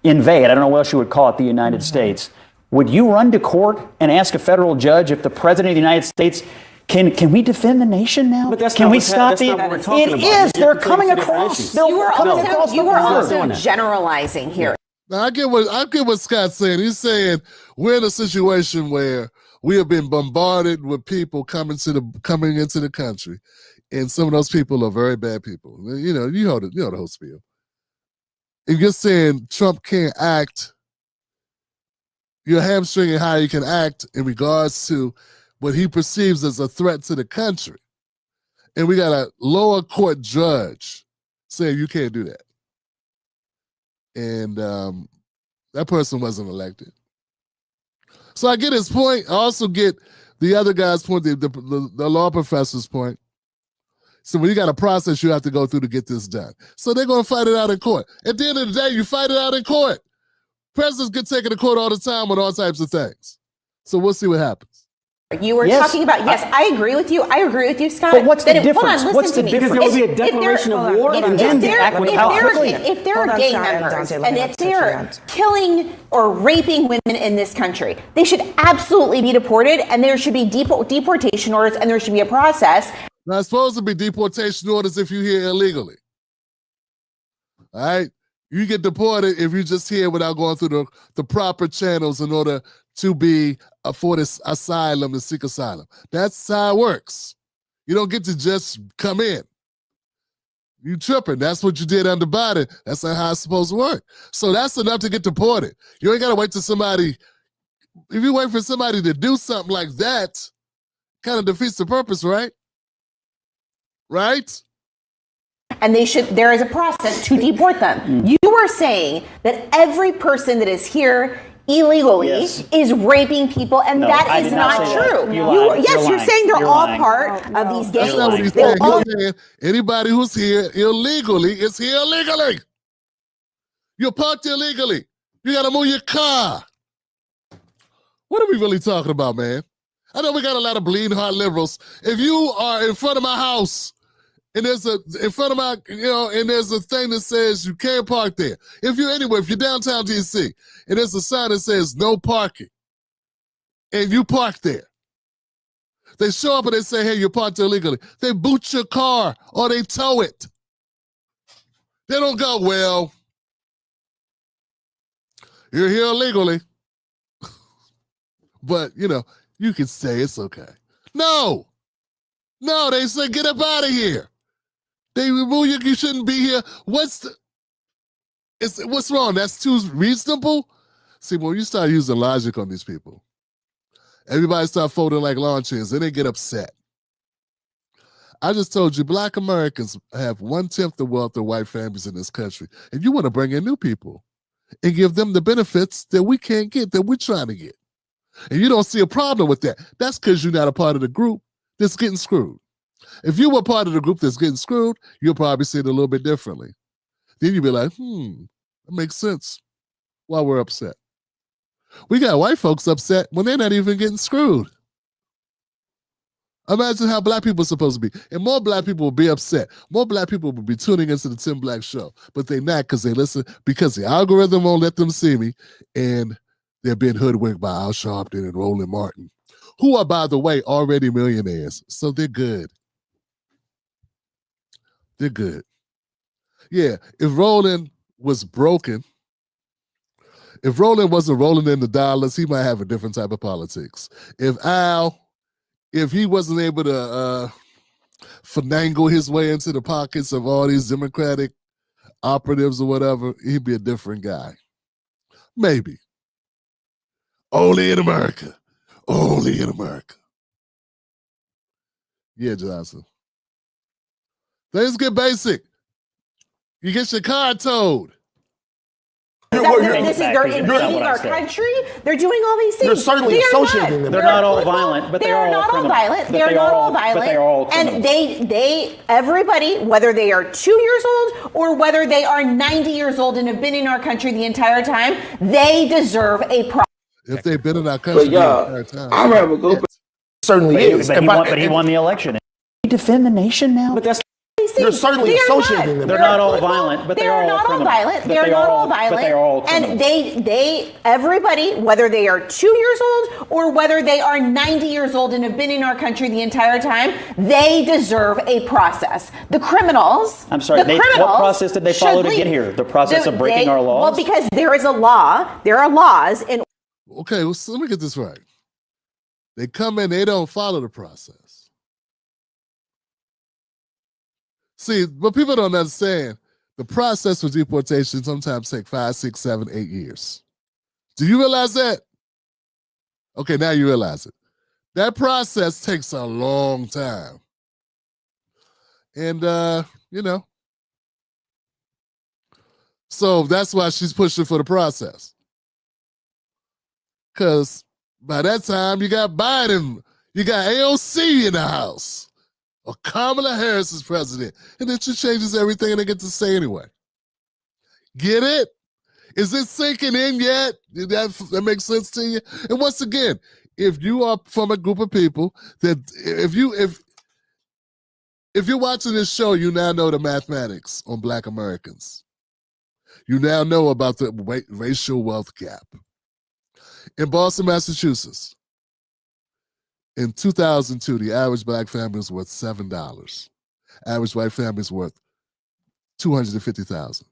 invade, I don't know what else you would call it, the United States? Would you run to court and ask a federal judge if the president of the United States can we defend the nation now? But that's can not we what's stop that's not what we're talking about. It is. They're coming across. You are also the generalizing here. Now, I get what Scott's saying. He's saying we're in a situation where we have been bombarded with people coming into the country, and some of those people are very bad people. You know the whole spiel. If you're saying Trump can't act, you're hamstringing how he can act in regards to what he perceives as a threat to the country. And we got a lower court judge saying you can't do that. And that person wasn't elected. So I get his point. I also get the other guy's point, the law professor's point. So when you got a process you have to go through to get this done. So they're going to fight it out in court. At the end of the day, you fight it out in court. Presidents get taken to court all the time on all types of things. So we'll see what happens. You were talking about, I agree with you. I agree with you, Scott. But what's the difference? Hold on, what's the listen to me. Because there will be a declaration of war and then the act would if there are gang members and if they're killing or raping women in this country, they should absolutely be deported, and there should be deportation orders, and there should be a process. Now, it's supposed to be deportation orders if you're here illegally. All right? You get deported if you're just here without going through the proper channels in order to be afforded asylum and seek asylum. That's how it works. You don't get to just come in. You tripping. That's what you did under Biden. That's not how it's supposed to work. So that's enough to get deported. You ain't got to wait till somebody, if you wait for somebody to do something like that, kind of defeats the purpose, right? Right? And there is a process to deport them. You are saying that every person that is here illegally is raping people, and that is not true. You're saying they're all part of these gangs. Anybody who's here illegally is here illegally. You're parked illegally. You got to move your car. What are we really talking about, man? I know we got a lot of bleeding heart liberals. If you are in front of my house, and there's a thing that says you can't park there. If you're anywhere, if you're downtown DC, and there's a sign that says no parking, and you park there, they show up and they say, hey, you're parked illegally. They boot your car or they tow it. They don't go, well, you're here illegally. But, you can say it's okay. No, they say get up out of here. They remove you. You shouldn't be here. What's wrong? That's too reasonable. See, when you start using logic on these people, everybody start folding like lawn chairs, and they get upset. I just told you, Black Americans have 1/10 the wealth of white families in this country, and you want to bring in new people and give them the benefits that we can't get, that we're trying to get. And you don't see a problem with that. That's because you're not a part of the group that's getting screwed. If you were part of the group that's getting screwed, you'll probably see it a little bit differently. Then you'll be like, that makes sense why we're upset. We got white folks upset when they're not even getting screwed. Imagine how black people are supposed to be. And more black people will be upset. More black people will be tuning into the Tim Black Show. But they're not because they listen, because the algorithm won't let them see me. And they're being hoodwinked by Al Sharpton and Roland Martin, who are, by the way, already millionaires. So they're good. They're good. Yeah, if Roland was broken, if Roland wasn't rolling in the dollars, he might have a different type of politics. If he wasn't able to finagle his way into the pockets of all these Democratic operatives or whatever, he'd be a different guy. Maybe. Only in America. Only in America. Yeah, Johnson. Things get basic. You get your car towed. They're invading our country. They're doing all these things. You're certainly associating them. They're not all violent, but they are all criminal. They're not all violent. And everybody, whether they are 2 years old or whether they are 90 years old and have been in our country the entire time, they deserve a process. If they've been in our country the entire time. I'd rather go. Certainly is. But he won the election. You defend the nation now? But that's You're certainly associating them. They're not all violent, but they are all criminal. They're not all violent. And everybody, whether they are 2 years old or whether they are 90 years old and have been in our country the entire time, they deserve a process. The criminals. I'm sorry. What process did they follow to get here? The process of breaking our laws? Well, because there is a law. There are laws. Okay, well, so let me get this right. They come in, they don't follow the process. See, but people don't understand the process for deportation sometimes take 5, 6, 7, 8 years. Do you realize that? Okay, now you realize it. That process takes a long time. And, so that's why she's pushing for the process. Because by that time, you got Biden, you got AOC in the House. Or Kamala Harris is president. And then she changes everything and they get to say anyway. Get it? Is it sinking in yet? That makes sense to you? And once again, if you are from a group of people that if you're watching this show, you now know the mathematics on Black Americans. You now know about the racial wealth gap. In Boston, Massachusetts, in 2002, the average Black family was worth $7. Average white family is worth $250,000.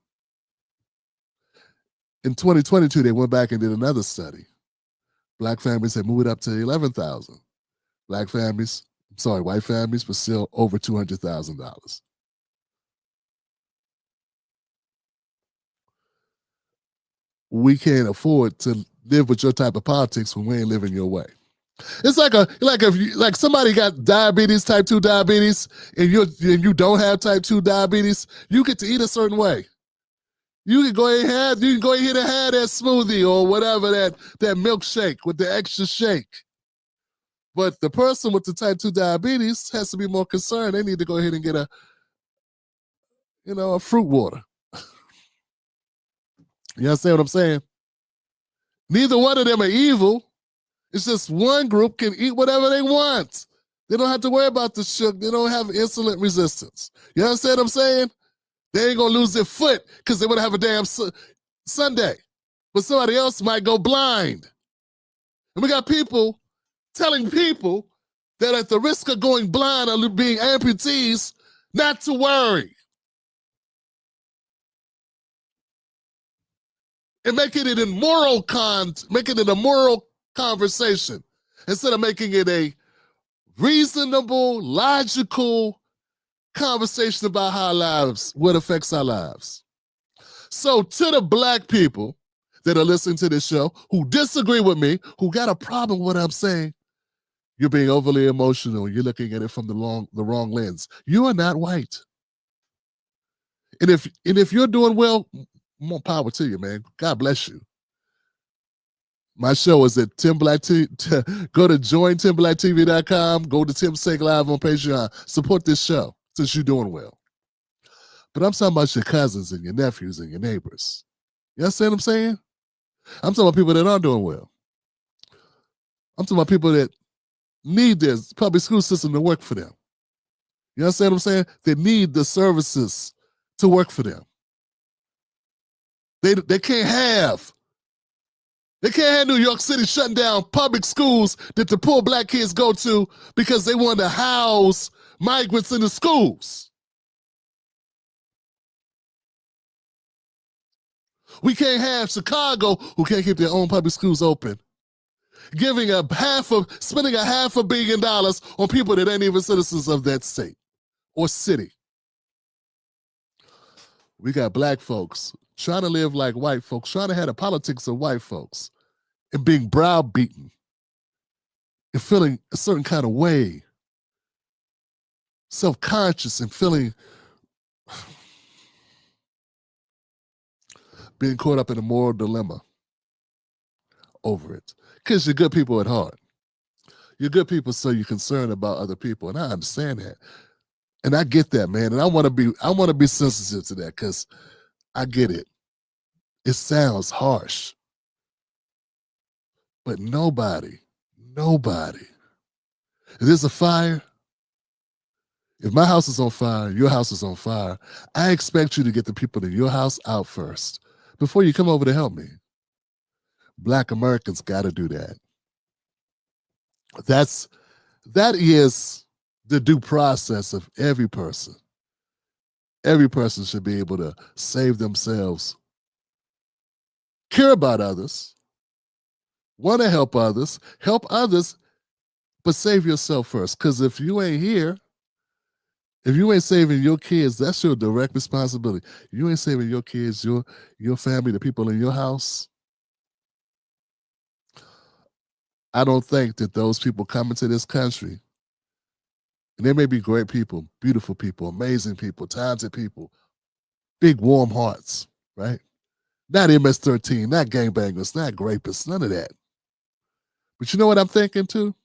In 2022, they went back and did another study. Black families had moved up to $11,000. White families were still over $200,000. We can't afford to live with your type of politics when we ain't living your way. It's like somebody got diabetes, type 2 diabetes, and you don't have type 2 diabetes, you get to eat a certain way. You can go ahead and have that smoothie or whatever, that milkshake with the extra shake. But the person with the type 2 diabetes has to be more concerned. They need to go ahead and get a fruit water. You understand what I'm saying? Neither one of them are evil. It's just one group can eat whatever they want. They don't have to worry about the sugar. They don't have insulin resistance. You understand what I'm saying? They ain't going to lose their foot because they want to have a damn Sunday. But somebody else might go blind. And we got people telling people that at the risk of going blind or being amputees, not to worry. And making it a moral conversation instead of making it a reasonable, logical conversation about what affects our lives. So to the Black people that are listening to this show, who disagree with me, who got a problem with what I'm saying, you're being overly emotional. You're looking at it from the wrong lens. You are not white. And if you're doing well, more power to you, man. God bless you. My show is at Tim Black T. Go to jointimblacktv.com. Go to Tim Sake Live on Patreon. Support this show since you're doing well. But I'm talking about your cousins and your nephews and your neighbors. You understand what I'm saying? I'm talking about people that aren't doing well. I'm talking about people that need this public school system to work for them. You understand what I'm saying? They need the services to work for them. They can't have New York City shutting down public schools that the poor black kids go to because they want to house migrants in the schools. We can't have Chicago, who can't keep their own public schools open, spending $500 million on people that ain't even citizens of that state or city. We got black folks trying to live like white folks, trying to have the politics of white folks, and being browbeaten and feeling a certain kind of way, self-conscious and being caught up in a moral dilemma over it. Because you're good people at heart. You're good people, so you're concerned about other people, and I understand that. And I get that, man. And I want to be sensitive to that because I get it. It sounds harsh. But nobody, if there's a fire, if my house is on fire, your house is on fire, I expect you to get the people in your house out first before you come over to help me. Black Americans got to do that. That is the due process of every person. Every person should be able to save themselves, care about others, want to help others, but save yourself first. Because if you ain't here, if you ain't saving your kids, that's your direct responsibility. You ain't saving your kids, your family, the people in your house. I don't think that those people coming to this country, and they may be great people, beautiful people, amazing people, talented people, big warm hearts, right? Not MS-13, not gangbangers, not rapists, none of that. But you know what I'm thinking too?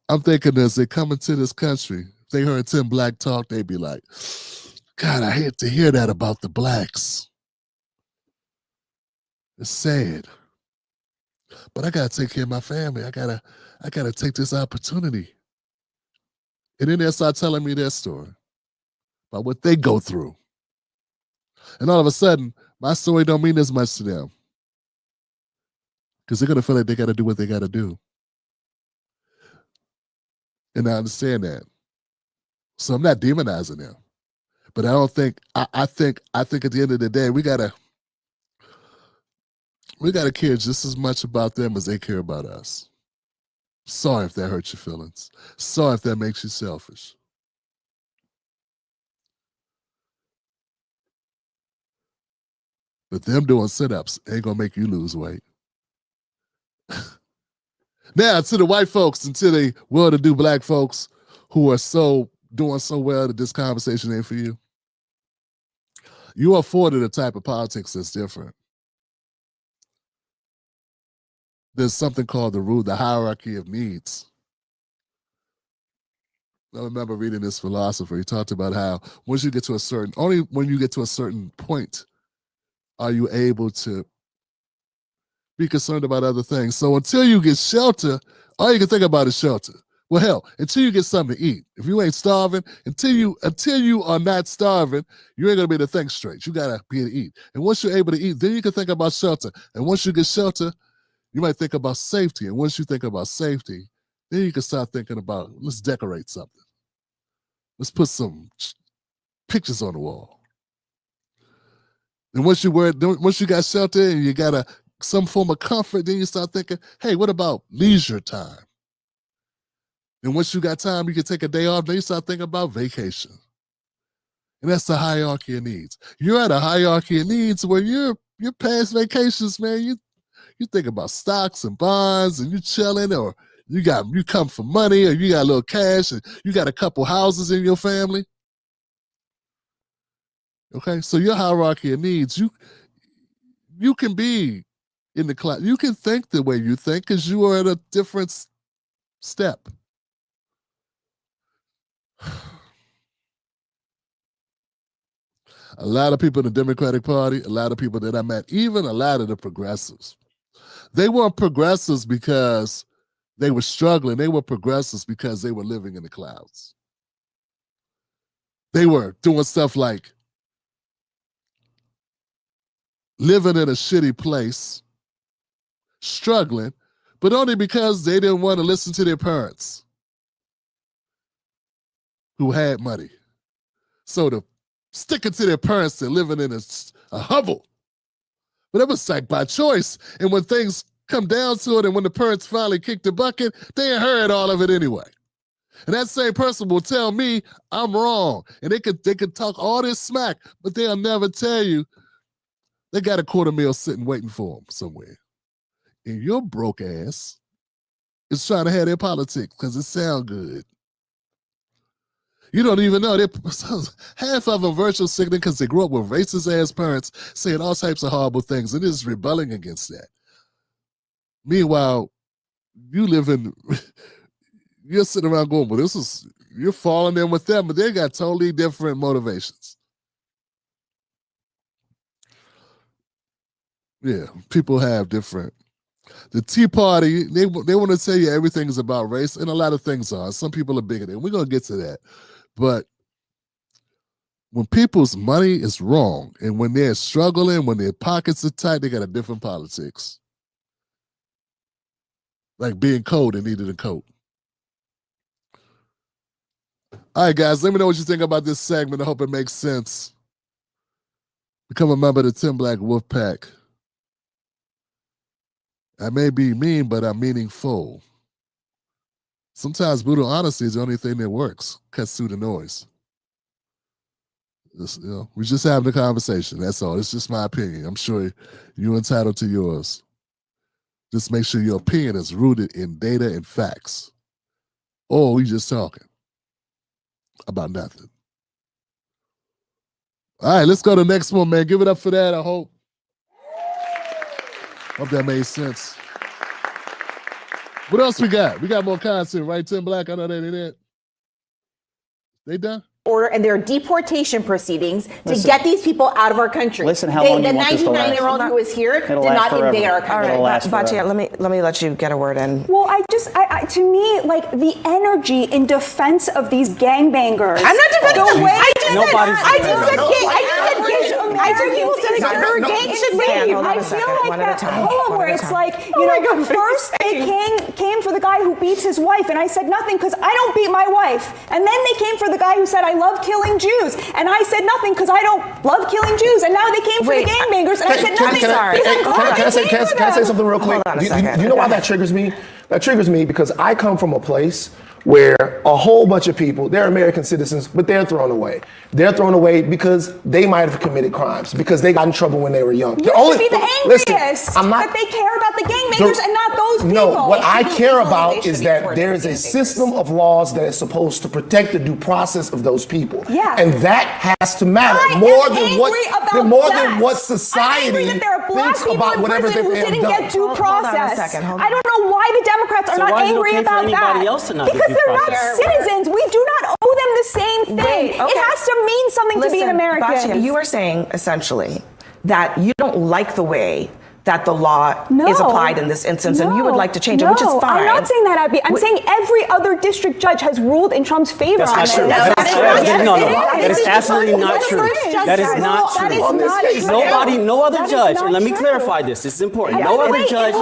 I'm thinking as they come into this country, if they heard Tim Black talk, they'd be like, God, I hate to hear that about the blacks. It's sad. But I gotta take care of my family. I gotta take this opportunity. And then they'll start telling me their story about what they go through. And all of a sudden, my story don't mean as much to them. Because they're gonna feel like they gotta do what they gotta do. And I understand that. So I'm not demonizing them. But I think at the end of the day, we gotta care just as much about them as they care about us. Sorry if that hurts your feelings. Sorry if that makes you selfish. But them doing sit-ups ain't gonna make you lose weight. Now, to the white folks and to the well-to-do black folks who are doing so well that this conversation ain't for you, you are afforded a type of politics that's different. There's something called the hierarchy of needs. I remember reading this philosopher. He talked about how only when you get to a certain point are you able to be concerned about other things. So until you get shelter, all you can think about is shelter. Well, hell, until you get something to eat. If you ain't starving, until you are not starving, you ain't gonna be able to think straight. You gotta be able to eat. And once you're able to eat, then you can think about shelter. And once you get shelter, you might think about safety. And once you think about safety, then you can start thinking about, let's decorate something. Let's put some pictures on the wall. And once you got shelter and you got some form of comfort, then you start thinking, hey, what about leisure time? And once you got time, you can take a day off, then you start thinking about vacation. And that's the hierarchy of needs. You're at a hierarchy of needs where you're past vacations, man. You think about stocks and bonds and you chilling, or you come for money, or you got a little cash and you got a couple houses in your family. Okay, so your hierarchy of needs, you can be in the class. You can think the way you think because you are at a different step. A lot of people in the Democratic Party, a lot of people that I met, even a lot of the progressives, they weren't progressives because they were struggling. They were progressives because they were living in the clouds. They were doing stuff like living in a shitty place, struggling, but only because they didn't want to listen to their parents who had money. So to stick it to their parents, they're living in a hovel. But it was like by choice. And when things come down to it, and when the parents finally kick the bucket, they ain't heard all of it anyway. And that same person will tell me I'm wrong. And they could talk all this smack, but they'll never tell you they got a $250,000 sitting waiting for them somewhere. And your broke ass is trying to have their politics because it sounds good. You don't even know. Half of them virtual sickening because they grew up with racist-ass parents saying all types of horrible things and is rebelling against that. Meanwhile, you're sitting around going, well, you're falling in with them, but they got totally different motivations. Yeah, people have different. The Tea Party, they want to tell you everything is about race, and a lot of things are. Some people are bigoted, and we're going to get to that. But when people's money is wrong, and when they're struggling, when their pockets are tight, they got a different politics. Like being cold and needed a coat. All right, guys, let me know what you think about this segment. I hope it makes sense. Become a member of the Tim Black Wolf Pack. I may be mean, but I'm meaningful. Sometimes brutal honesty is the only thing that works. Cuts through the noise. We're just having a conversation. That's all. It's just my opinion. I'm sure you're entitled to yours. Just make sure your opinion is rooted in data and facts. Or we just talking about nothing. All right, let's go to the next one, man. Give it up for that, I hope. Hope that made sense. What else we got? We got more content, right, Tim Black? I know they did. They done? Order, and there are deportation proceedings to get these people out of our country. Listen, how long you want this to last? The 99-year-old who was here did not invade our country. All right, Batia, let me let you get a word in. Well, to me, like the energy in defense of these gangbangers. I'm not defending them. I just said people said gang should leave. I feel like that poem where it's like, first they came for the guy who beats his wife, and I said nothing because I don't beat my wife. And then they came for the guy who said I love killing Jews, and I said nothing because I don't love killing Jews. And now they came for the gangbangers, and I said nothing. Can I say something real quick? Do you know why that triggers me? That triggers me because I come from a place where a whole bunch of people, they're American citizens, but they're thrown away. They're thrown away because they might have committed crimes, because they got in trouble when they were young. You should be the angriest that they care about the gangbangers and not those people. No, what I care about is that there is a system of laws that is supposed to protect the due process of those people. Yeah. And that has to matter more than what society thinks about whatever they have done. Didn't get due process. I don't know why the Democrats are not angry about that. Because they're not citizens. We do not owe them the same thing. It has to mean something to be an American. Batia, you are saying essentially that you don't like the way that the law is applied in this instance, and you would like to change it, which is fine. I'm not saying that, Abby. I'm saying every other district judge has ruled in Trump's favor on this. That is absolutely not true. That is not true. No other judge, and let me clarify this. This is important. No other judge.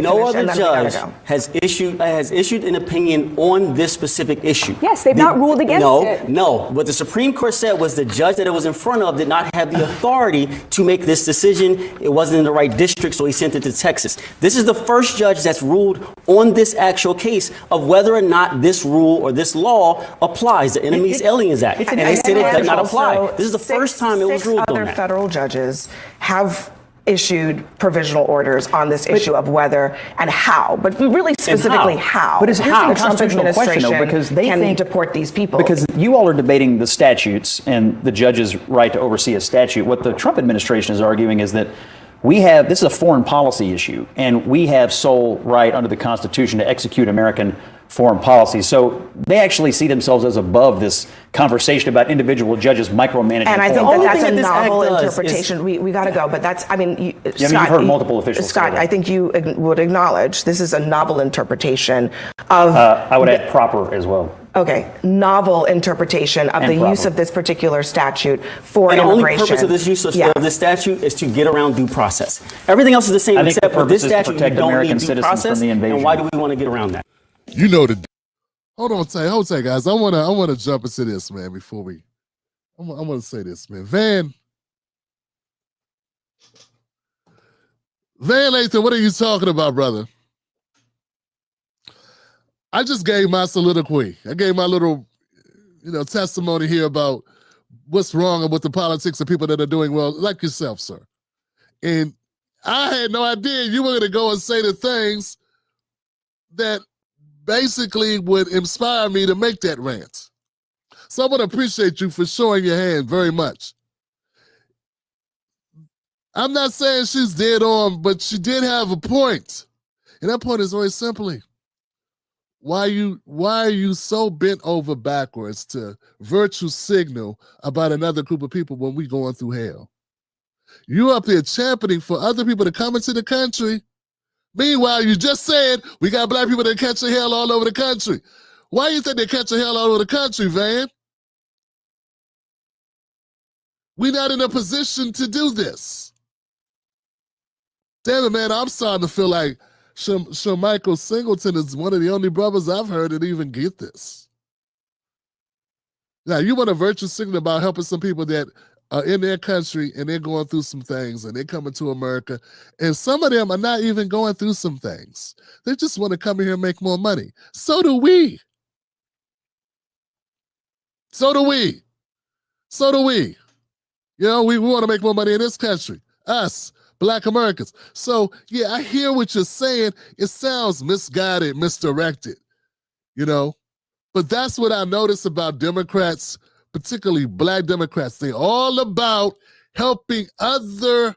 No other judge has issued an opinion on this specific issue. Yes, they've not ruled against it. No. What the Supreme Court said was the judge that it was in front of did not have the authority to make this decision. It wasn't in the right district, so he sent it to Texas. This is the first judge that's ruled on this actual case of whether or not this rule or this law applies, the Enemies Aliens Act. And they said it does not apply. This is the first time it was ruled on that. 6 other federal judges have issued provisional orders on this issue of whether and how, but really specifically how. But it's how a constitutional question, though, because they can deport these people. Because you all are debating the statutes and the judge's right to oversee a statute. What the Trump administration is arguing is that this is a foreign policy issue, and we have sole right under the Constitution to execute American foreign policy. So they actually see themselves as above this conversation about individual judges micromanaging. And I think that's a novel interpretation. We got to go, but that's, I mean, Scott, you've heard multiple officials. Scott, I think you would acknowledge this is a novel interpretation of. I would add proper as well. Okay, novel interpretation of the use of this particular statute for and immigration. The only purpose of this use of this statute is to get around due process. Everything else is the same, except for this statute, you don't need due process. And why do we want to get around that? You know the. Hold on a second, guys. I wanna jump into this, man. Before we, I want to say this, man. Van Lathan, what are you talking about, brother? I just gave my soliloquy. I gave my little, testimony here about what's wrong with the politics of people that are doing well, like yourself, sir. And I had no idea you were going to go and say the things that basically would inspire me to make that rant. So I want to appreciate you for showing your hand very much. I'm not saying she's dead on, but she did have a point. And that point is very simply, why are you so bent over backwards to virtue signal about another group of people when we going through hell? You up here championing for other people to come into the country. Meanwhile, you just said we got black people that catch hell all over the country. Why you think they catch hell all over the country, Van? We're not in a position to do Damn it, man, I'm starting to feel like Michael Singleton is one of the only brothers I've heard that even get this. Now, you want a virtue signal about helping some people that are in their country and they're going through some things and they're coming to America. And some of them are not even going through some things. They just want to come here and make more money. So do we. So do we. So do we. You know, we want to make more money in this country. Us, Black Americans. So, yeah, I hear what you're saying. It sounds misguided, misdirected, you know. But that's what I notice about Democrats, particularly Black Democrats. They're all about helping other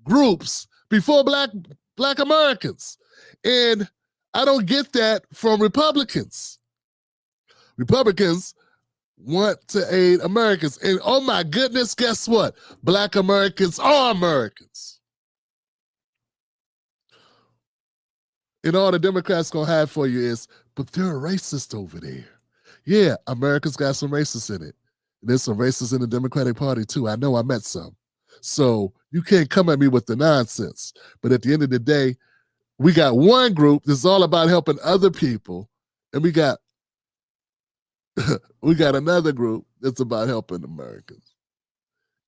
groups before Black Americans. And I don't get that from Republicans. Republicans want to aid Americans. And oh my goodness, guess what? Black Americans are Americans. And all the Democrats gonna have for you is, but they're a racist over there. Yeah, America's got some racists in it. There's some racists in the Democratic Party too. I know, I met some. So you can't come at me with the nonsense. But at the end of the day, we got one group that's all about helping other people, and we got another group that's about helping Americans.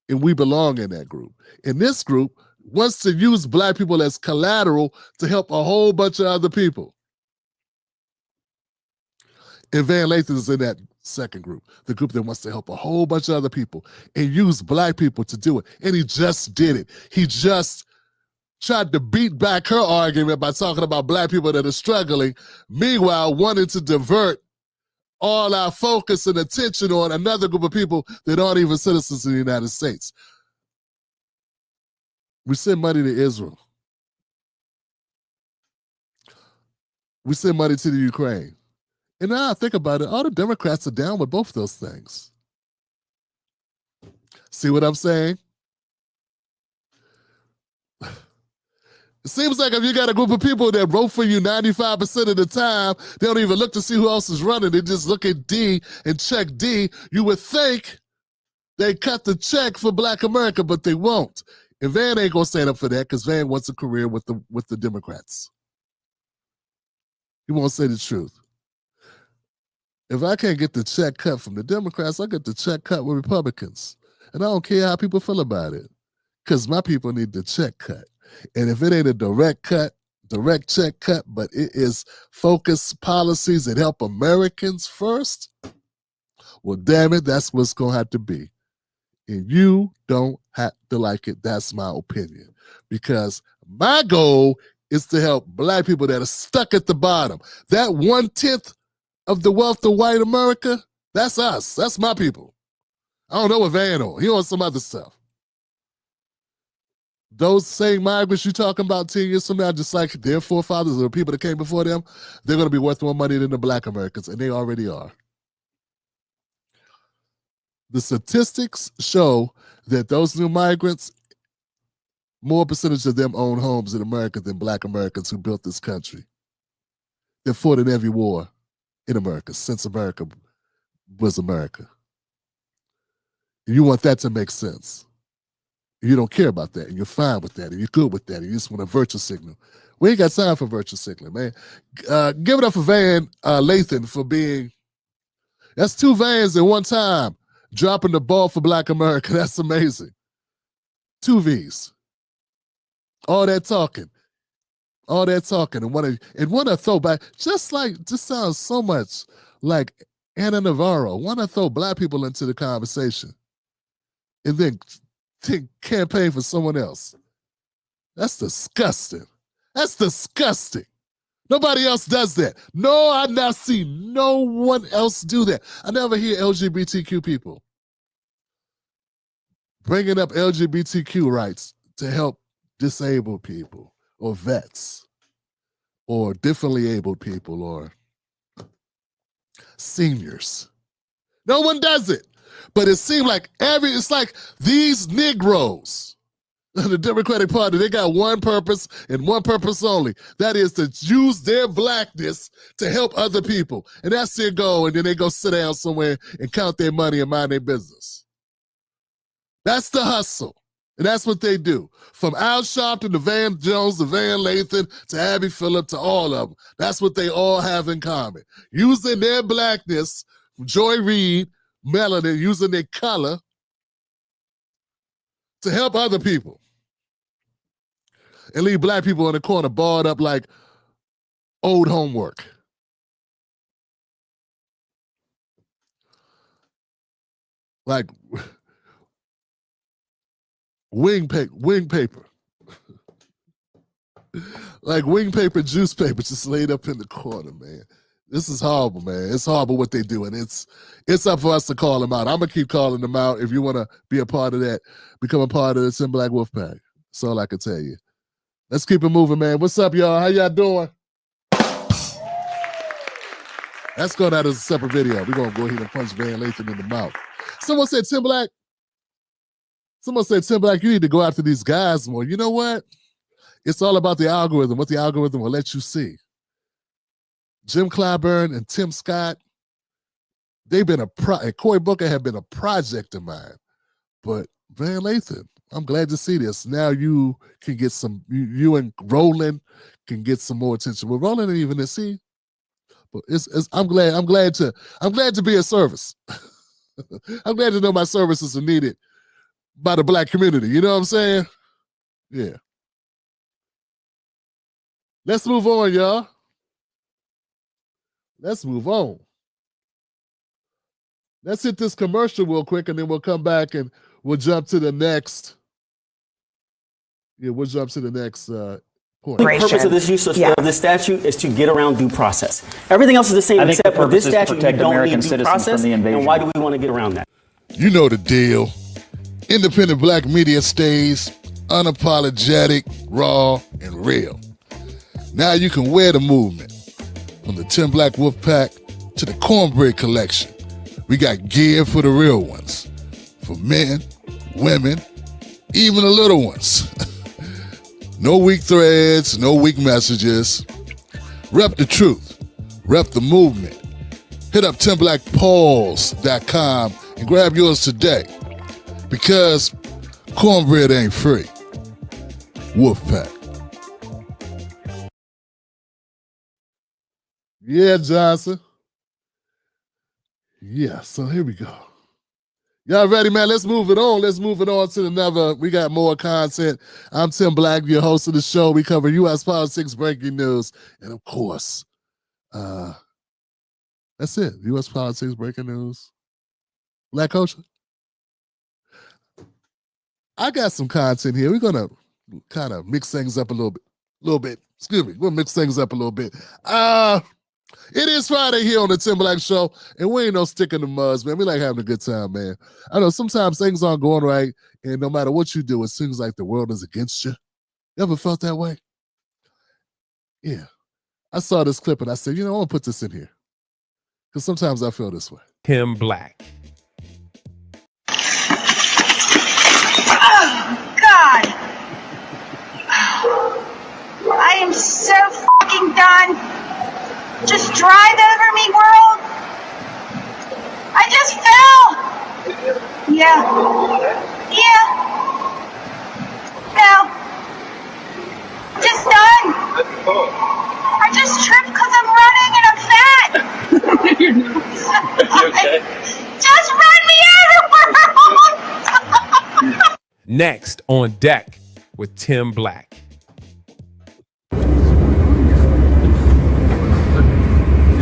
And we belong in that group. And this group wants to use Black people as collateral to help a whole bunch of other people. And Van Lathan is in that second group, the group that wants to help a whole bunch of other people and use Black people to do it. And he just did it. He just tried to beat back her argument by talking about Black people that are struggling, meanwhile wanting to divert all our focus and attention on another group of people that aren't even citizens of the United States. We send money to Israel. We send money to the Ukraine. And now I think about it, all the Democrats are down with both those things. See what I'm saying? It seems like if you got a group of people that vote for you 95% of the time, they don't even look to see who else is running. They just look at D and check D. You would think they cut the check for Black America, but they won't. And Van ain't gonna stand up for that because Van wants a career with the Democrats. He won't say the truth. If I can't get the check cut from the Democrats, I get the check cut with Republicans. And I don't care how people feel about it because my people need the check cut. And if it ain't a direct check cut, but it is focused policies that help Americans first, well, damn it, that's what's going to have to be. And you don't have to like it. That's my opinion. Because my goal is to help Black people that are stuck at the bottom. That 1/10 of the wealth of white America, that's us. That's my people. I don't know what Van on. He on some other stuff. those same migrants you talking about 10 years from now, just like their forefathers or the people that came before them, they're going to be worth more money than the black Americans, and they already are. The statistics show that those new migrants, more percentage of them own homes in America than black Americans who built this country. They fought in every war in America since America was America. And you want that to make sense. You don't care about that, and you're fine with that, and you're good with that, and you just want a virtue signal. We ain't got time for virtue signaling, man. Give it up for Van Lathan for being, that's 2 Vans at one time, dropping the ball for black America. That's amazing. 2 Vs. All that talking, and want to throw back, just sounds so much like Anna Navarro. Want to throw black people into the conversation, and then campaign for someone else. That's disgusting. That's disgusting. Nobody else does that. No, I've not seen no one else do that. I never hear LGBTQ people bringing up LGBTQ rights to help disabled people or vets or differently abled people or seniors. No one does it. But it seemed like it's like these Negroes, the Democratic Party, they got one purpose and one purpose only. That is to use their blackness to help other people. And that's their goal. And then they go sit down somewhere and count their money and mind their business. That's the hustle. And that's what they do. From Al Sharpton to Van Jones to Van Lathan to Abby Phillip to all of them. That's what they all have in common. Using their blackness, Joy Reid, melanin, using their color to help other people and leave black people in the corner barred up like old homework. Like wing paper. Like wing paper, juice paper just laid up in the corner, man. This is horrible, man. It's horrible what they do, and it's up for us to call them out. I'm gonna keep calling them out. If you want to be a part of that, become a part of the Tim Black Wolfpack. That's all I can tell you. Let's keep it moving, man. What's up, y'all? How y'all doing? That's going out as a separate video. We're gonna go ahead and punch Van Lathan in the mouth. Someone said, Tim Black, you need to go after these guys more. You know what? It's all about the algorithm, what the algorithm will let you see. Jim Clyburn and Tim Scott, they've been and Cory Booker have been a project of mine. But Van Lathan, I'm glad to see this. Now you can get some, you and Roland can get some more attention. Well, Roland ain't even to see. But I'm glad to be of service. I'm glad to know my services are needed by the black community. You know what I'm saying? Yeah. Let's move on, y'all. Let's move on. Let's hit this commercial real quick, and then we'll come back and we'll jump to the next. Yeah, we'll jump to the next point. The purpose of this use of this statute is to get around due process. Everything else is the same, except for this statute, you don't need due process. And why do we want to get around that? You know the deal. Independent black media stays unapologetic, raw, and real. Now you can wear the movement. From the Tim Black Wolfpack to the Cornbread Collection, we got gear for the real ones. For men, women, even the little ones. No weak threads, no weak messages. Rep the truth. Rep the movement. Hit up timblackpauls.com and grab yours today. Because cornbread ain't free. Wolfpack. Yeah, Johnson. Yeah, so here we go. Y'all ready, man? Let's move it on. Let's move it on to another. We got more content. I'm Tim Black, your host of the show. We cover U.S. politics, breaking news, and of course, that's it. U.S. politics, breaking news, black culture. I got some content here. We're gonna kind of mix things up a little bit. Excuse me. We'll mix things up a little bit. It is Friday here on the Tim Black Show, and we ain't no stick in the muds, man. We like having a good time, man. I know sometimes things aren't going right, and no matter what you do, it seems like the world is against you. You ever felt that way? Yeah. I saw this clip, and I said, you know, I'm going to put this in here, because sometimes I feel this way. Tim Black. Oh, God. I am so fucking done. Just drive over me, world. I just fell. Yeah. Yeah. No. Just done. I just tripped because I'm running and I'm fat. You okay? Just run me over, world. Next on deck with Tim Black.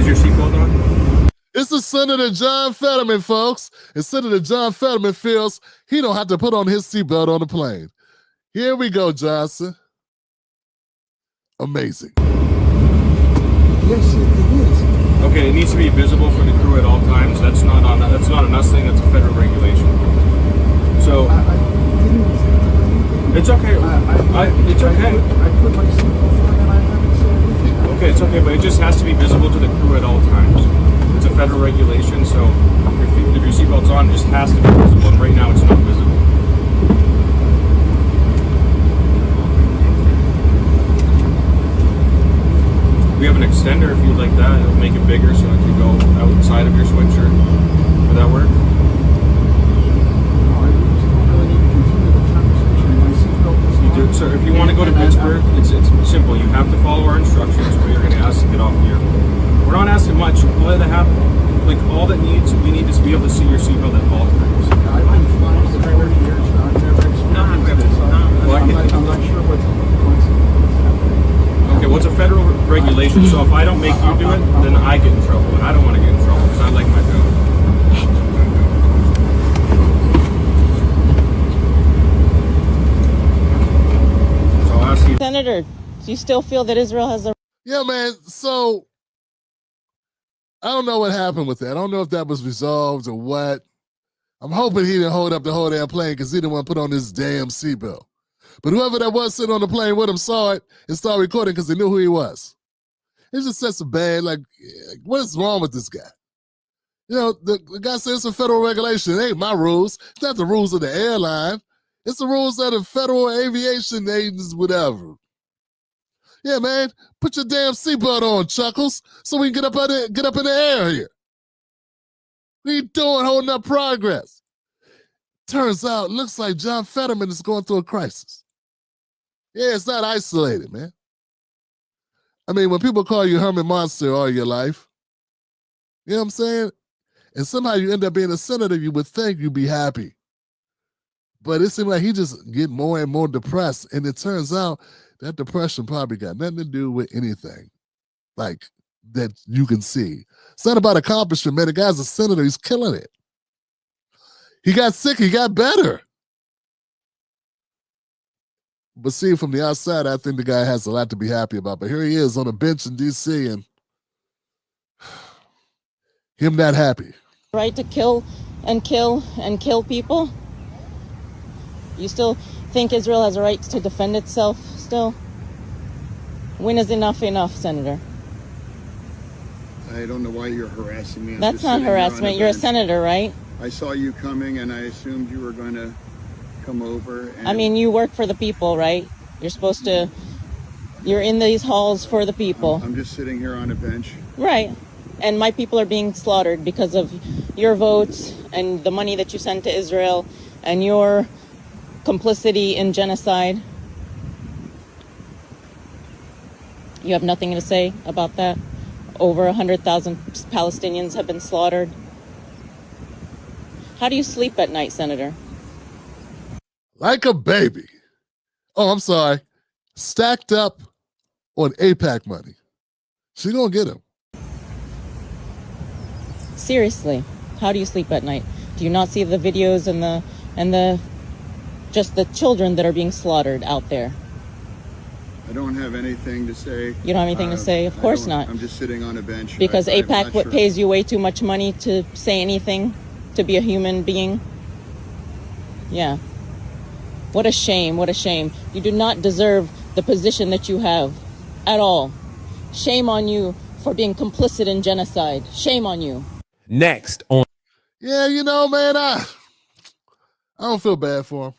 Your seatbelt on? It's the Senator John Fetterman, folks. And Senator John Fetterman feels he don't have to put on his seatbelt on the plane. Here we go, Johnson. Amazing. Yes, it is. Okay, it needs to be visible for the crew at all times. That's not an us thing. That's a federal regulation. So it's okay. It's okay. I put my seatbelt on and I haven't said anything. Okay, it's okay, but it just has to be visible to the crew at all times. It's a federal regulation, so if your seatbelt's on, it just has to be visible. And right now, it's not visible. We have an extender if you'd like that. It'll make it bigger so it can go outside of your sweatshirt. Would that work? So if you want to go to Pittsburgh, it's simple. You have to follow our instructions, or you're going to ask to get off the airplane. We're not asking much. All that all that we need is to be able to see your seatbelt at all times. I've been flying for 30 years. I've never experienced this. I'm not sure what's happening. Okay, well, it's a federal regulation, so if I don't make you do it, then I get in trouble, and I don't want to get in trouble because I like my job. Senator, do you still feel that Israel has a... Yeah, man. So I don't know what happened with that. I don't know if that was resolved or what. I'm hoping he didn't hold up the whole damn plane because he didn't want to put on his damn seatbelt. But whoever that was sitting on the plane with him saw it and started recording because they knew who he was. It's just such a bad, what is wrong with this guy? You know, the guy said it's a federal regulation. It ain't my rules. It's not the rules of the airline. It's the rules of the Federal Aviation Agents, whatever. Yeah, man, put your damn seatbelt on, Chuckles, so we can get up in the air here. What are you doing holding up progress? Turns out, looks like John Fetterman is going through a crisis. Yeah, it's not isolated, man. I mean, when people call you Herman Monster all your life, you know what I'm saying? And somehow you end up being a senator, you would think you'd be happy. But it seemed like he just get more and more depressed. And it turns out that depression probably got nothing to do with anything that you can see. It's not about accomplishment, man. The guy's a senator. He's killing it. He got sick. He got better. But see, from the outside, I think the guy has a lot to be happy about. But here he is on a bench in D.C. and him not happy. Right to kill and kill and kill people? You still think Israel has a right to defend itself still? When is enough enough, Senator? I don't know why you're harassing me. That's not harassment. You're a senator, right? I saw you coming and I assumed you were going to come over. And I mean, you work for the people, right? You're in these halls for the people. I'm just sitting here on a bench. Right. And my people are being slaughtered because of your votes and the money that you sent to Israel and your complicity in genocide. You have nothing to say about that? Over 100,000 Palestinians have been slaughtered. How do you sleep at night, Senator? Like a baby. Oh, I'm sorry. Stacked up on AIPAC money. She's gonna get him. Seriously, how do you sleep at night? Do you not see the videos and the just the children that are being slaughtered out there? I don't have anything to say. You don't have anything to say? Of course not. I'm just sitting on a bench. Because I'm AIPAC not sure. pays you way too much money to say anything, to be a human being. Yeah. What a shame. What a shame. You do not deserve the position that you have at all. Shame on you for being complicit in genocide. Shame on you. Next on. Yeah, you know, man, I don't feel bad for him.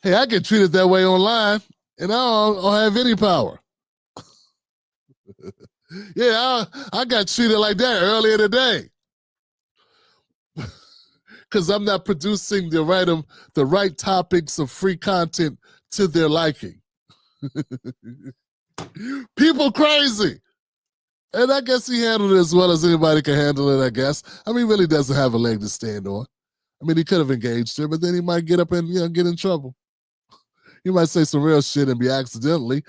Hey, I get treated that way online, and I don't have any power. Yeah, I got treated like that earlier today. Because I'm not producing the right topics of free content to their liking. People crazy. And I guess he handled it as well as anybody can handle it, I guess. I mean, he really doesn't have a leg to stand on. I mean, he could have engaged her, but then he might get up and get in trouble. He might say some real shit and be accidentally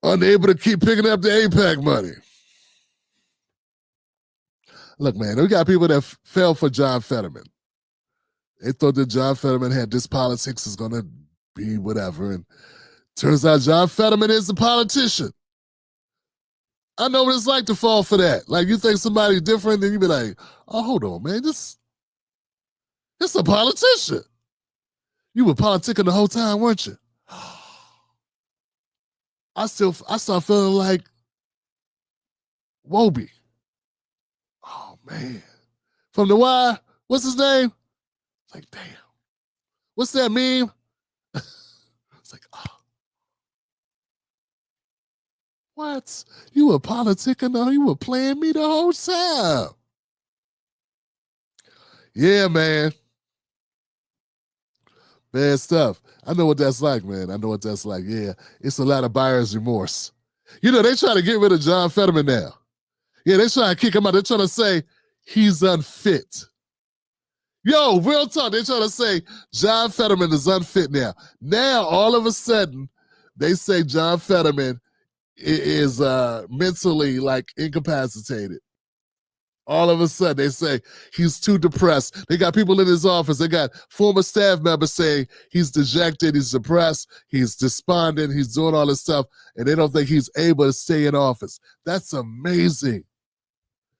unable to keep picking up the AIPAC money. Look, man, we got people that fell for John Fetterman. They thought that John Fetterman had this politics is going to be whatever. And turns out John Fetterman is a politician. I know what it's like to fall for that. Like, you think somebody's different, then you be like, oh, hold on, man. This a politician. You were politicking the whole time, weren't you? I start feeling like Wobie. Oh, man. From The Wire, what's his name? It's like, damn. What's that meme? It's like, oh. What? You were politicking? No, you were playing me the whole time. Yeah, man. Bad stuff. I know what that's like, man. I know what that's like. Yeah, it's a lot of buyer's remorse. You know, they try to get rid of John Fetterman now. Yeah, they trying to kick him out. They're trying to say he's unfit. Yo, real talk. They're trying to say John Fetterman is unfit now. Now, all of a sudden, they say John Fetterman is mentally incapacitated. All of a sudden, they say he's too depressed. They got people in his office. They got former staff members saying he's dejected, he's depressed, he's despondent, he's doing all this stuff, and they don't think he's able to stay in office. That's amazing.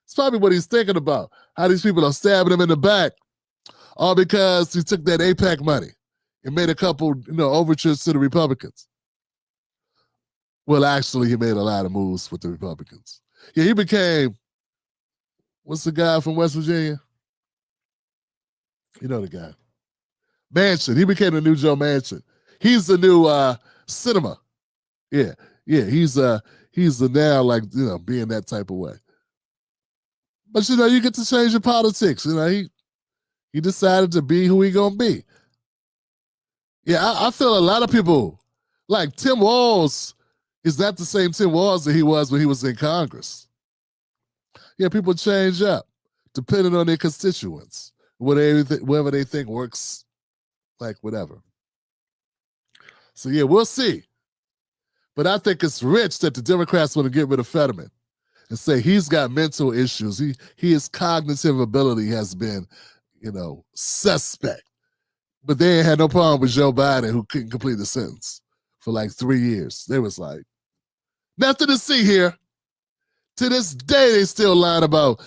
It's probably what he's thinking about, how these people are stabbing him in the back, all because he took that AIPAC money and made a couple, overtures to the Republicans. Well, actually, he made a lot of moves with the Republicans. Yeah, he became, what's the guy from West Virginia? You know the guy. Manchin. He became the new Joe Manchin. He's the new cinema. Yeah. He's the now being that type of way. But you get to change your politics. He decided to be who he gonna be. Yeah, I feel a lot of people like Tim Walz is not the same Tim Walz that he was when he was in Congress. Yeah, people change up depending on their constituents, whatever they think works, whatever. So yeah, we'll see. But I think it's rich that the Democrats want to get rid of Fetterman and say he's got mental issues. His cognitive ability has been, suspect. But they ain't had no problem with Joe Biden, who couldn't complete a sentence for 3 years. They was like, nothing to see here. To this day, they still lying about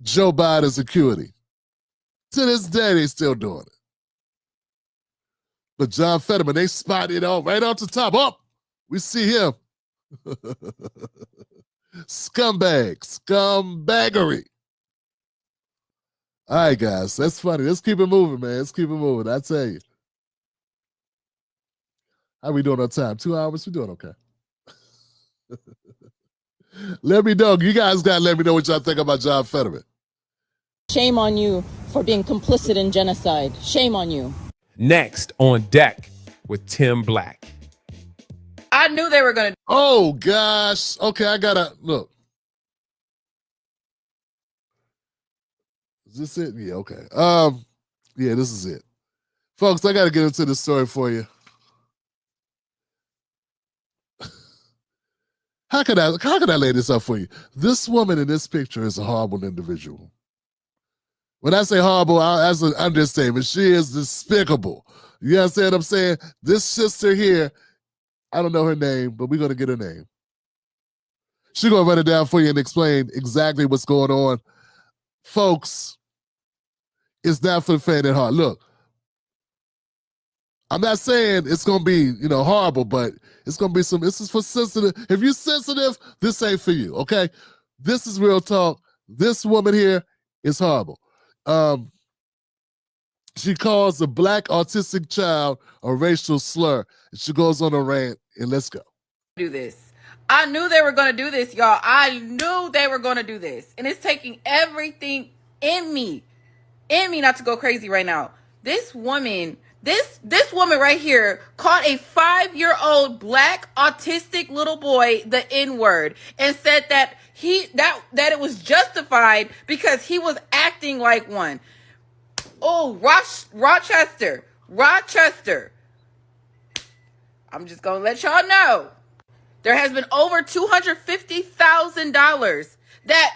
Joe Biden's acuity. To this day, they still doing it. But John Fetterman, they spotted it all right off the top. Oh, we see him. Scumbaggery. All right, guys, that's funny. Let's keep it moving, man. Let's keep it moving. I tell you. How we doing on time? 2 hours? We doing okay. Let me know. You guys got to let me know what y'all think about John Fetterman. Shame on you for being complicit in genocide. Shame on you. Next on deck with Tim Black. I knew they were going to. Oh, gosh. Okay, I got to look. Is this it? Yeah, okay. Yeah, this is it. Folks, I got to get into this story for you. How could I lay this up for you? This woman in this picture is a horrible individual. When I say horrible, that's an understatement. She is despicable. You understand what I'm saying? This sister here I don't know her name, but we're going to get her name. She's going to run it down for you and explain exactly what's going on. Folks, it's not for the faint at heart. Look, I'm not saying it's going to be, horrible, but it's going to be this is for sensitive. If you're sensitive, this ain't for you, okay? This is real talk. This woman here is horrible. She calls a black autistic child a racial slur. And she goes on a rant, and let's go. Do this. I knew they were going to do this, y'all. I knew they were going to do this. And it's taking everything in me not to go crazy right now. This woman right here called a 5-year-old black autistic little boy the N-word and said that that it was justified because he was acting like one. Oh, Rochester. I'm just going to let y'all know. There has been over $250,000 that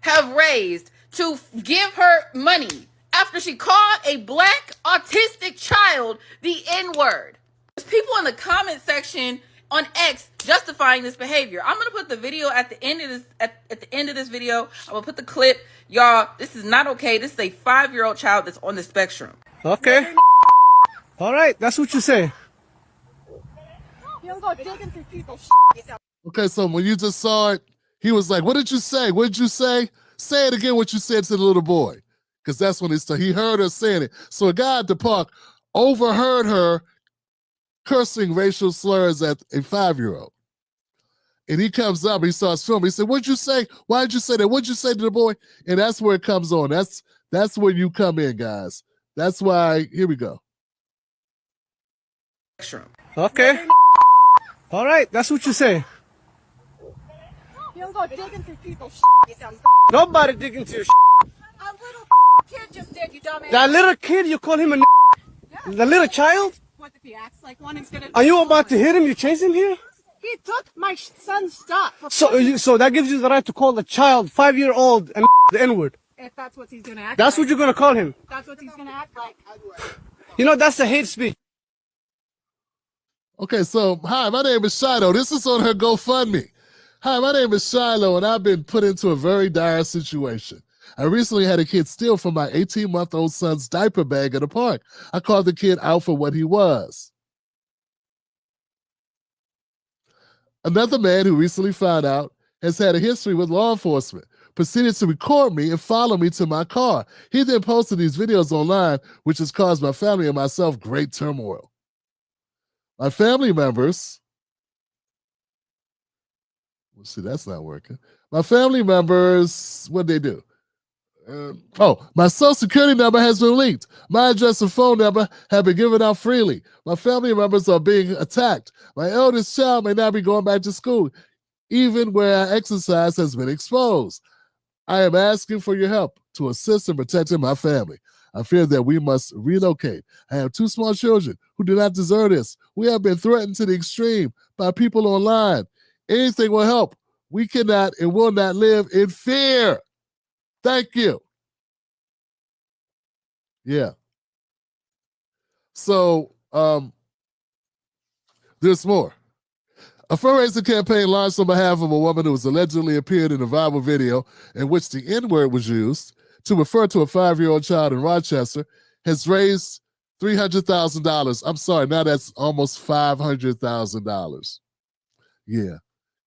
have raised to give her money after she called a black autistic child the N-word. There's people in the comment section on X justifying this behavior. I'm gonna put the video at the end of this at the end of this video. I'm gonna put the clip. Y'all, this is not okay. This is a 5-year-old child that's on the spectrum. Okay. All right, that's what you say. Okay, so when you just saw it, he was like, what did you say? What did you say? Say it again, what you said to the little boy. Because that's when he heard her saying it. So a guy at the park overheard her cursing racial slurs at a 5-year-old. And he comes up, he starts filming. He said, what'd you say? Why did you say that? What'd you say to the boy? And that's where it comes on. That's where you come in, guys. That's why, here we go. Okay. All right, that's what you say. You don't go digging through people's Nobody digging through your A little kid just did, you dumbass. That little kid, you call him a The little child? What if he acts like one? He's gonna. Are you about to hit him? You chase him here? He took my son's stuff. So that gives you the right to call the child 5-year-old and the N-word. If that's what he's gonna act. That's like. what you're gonna call him. That's what he's gonna act like. That's a hate speech. Okay, so hi, my name is Shiloh. This is on her GoFundMe. Hi, my name is Shiloh, and I've been put into a very dire situation. I recently had a kid steal from my 18-month-old son's diaper bag at a park. I called the kid out for what he was. Another man who recently found out has had a history with law enforcement proceeded to record me and follow me to my car. He then posted these videos online, which has caused my family and myself great turmoil. My family members, let's see, that's not working. My family members, what'd they do? My social security number has been leaked. My address and phone number have been given out freely. My family members are being attacked. My eldest child may not be going back to school, even where I exercise has been exposed. I am asking for your help to assist in protecting my family. I fear that we must relocate. I have 2 small children who do not deserve this. We have been threatened to the extreme by people online. Anything will help. We cannot and will not live in fear. Thank you. Yeah. So, there's more. A fundraising campaign launched on behalf of a woman who was allegedly appeared in a viral video in which the N-word was used to refer to a 5-year-old child in Rochester has raised $300,000. I'm sorry, now that's almost $500,000. Yeah,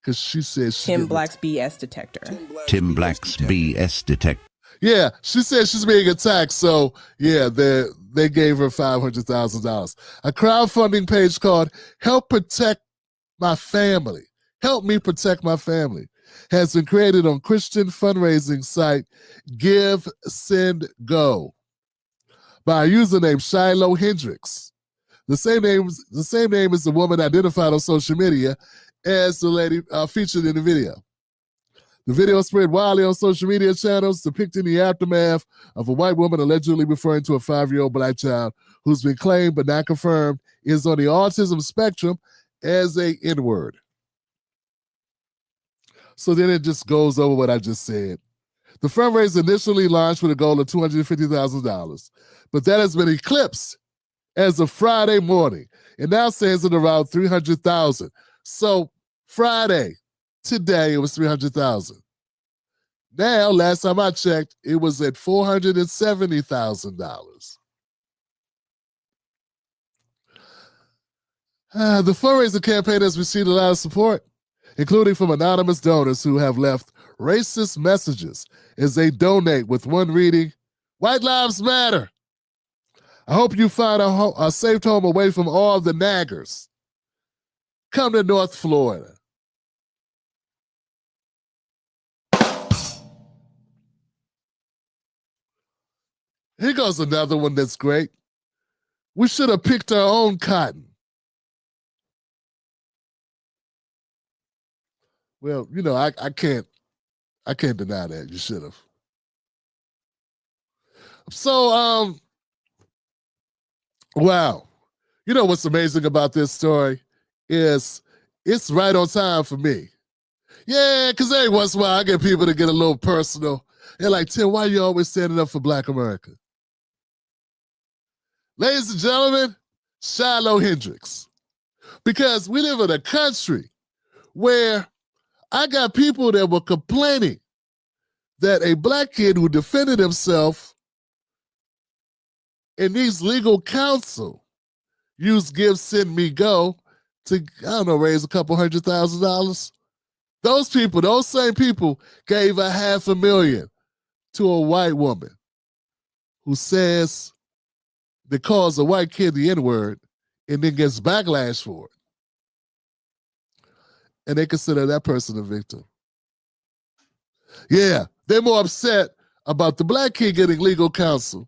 because she said Tim Black's BS detector. Tim Black's BS detector. Yeah, she said she's being attacked, so yeah, they gave her $500,000. A crowdfunding page called Help Protect My Family, Help Me Protect My Family, has been created on Christian fundraising site Give, Send, Go by a username Shiloh Hendricks. The same name as the woman identified on social media as the lady featured in the video. The video spread widely on social media channels depicting the aftermath of a white woman allegedly referring to a 5-year-old black child who's been claimed but not confirmed is on the autism spectrum as a N-word. So then it just goes over what I just said. The fundraiser initially launched with a goal of $250,000, but that has been eclipsed as of Friday morning. It now stands at around 300,000. So Friday, today, it was 300,000. Now, last time I checked, it was at $470,000. The fundraiser campaign has received a lot of support, including from anonymous donors who have left racist messages as they donate, with one reading, "White Lives Matter. I hope you find a safe home away from all the naggers. Come to North Florida." Here goes another one that's great. "We should have picked our own cotton." Well, you know, I can't deny that. You should have. So, wow. You know what's amazing about this story is it's right on time for me. Yeah, because every once in a while I get people to get a little personal. They're like, "Tim, why are you always standing up for Black America?" Ladies and gentlemen, Shiloh Hendricks. Because we live in a country where I got people that were complaining that a Black kid who defended himself and needs legal counsel used Give, Send, Me, Go to, I don't know, raise a couple $100,000. Those people, those same people, gave $500,000 to a white woman who says that calls a white kid the N-word and then gets backlash for it. And they consider that person a victim. Yeah, they're more upset about the Black kid getting legal counsel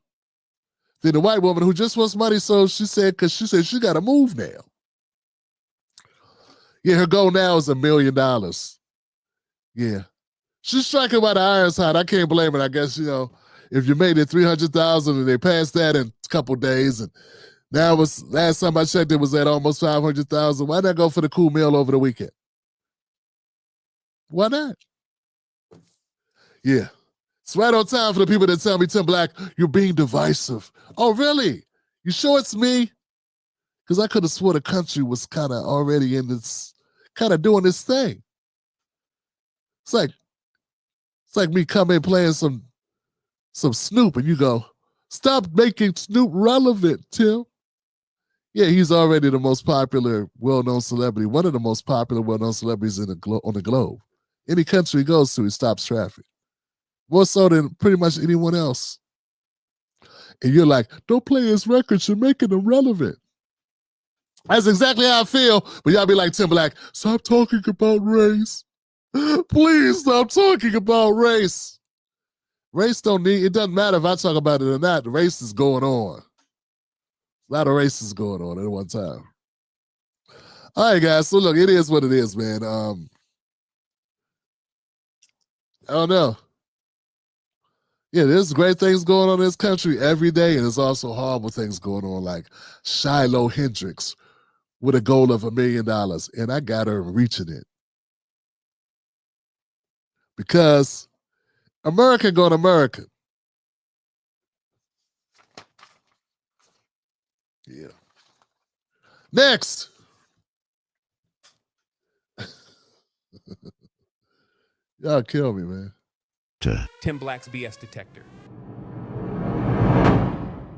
than the white woman who just wants money. So she said, because she said she got to move now. Yeah, her goal now is $1 million. Yeah. She's striking while the iron's hot. I can't blame it. I guess, you know, if you made it 300,000 and they passed that in a couple days, and now it was, last time I checked, it was at almost 500,000. Why not go for the cool meal over the weekend? Why not? Yeah. It's right on time for the people that tell me, "Tim Black, you're being divisive." Oh, really? You sure it's me? Because I could have swore the country was kind of already in this, kind of doing this thing. It's like me coming playing some Snoop and you go, "Stop making Snoop relevant, Tim." Yeah, he's already the most popular, well-known celebrity, one of the most popular, well-known celebrities on the globe. Any country he goes to, he stops traffic. More so than pretty much anyone else. And you're like, "Don't play his records, you're making them relevant." That's exactly how I feel. But y'all be like, "Tim Black, stop talking about race. Please stop talking about race." Race it doesn't matter if I talk about it or not. The race is going on. A lot of races going on at one time. All right, guys. So look, it is what it is, man. I don't know. Yeah, there's great things going on in this country every day, and there's also horrible things going on, like Shiloh Hendricks with a goal of $1 million, and I got her reaching it. Because America going America. Yeah. Next. Y'all kill me, man. Tim Black's BS detector.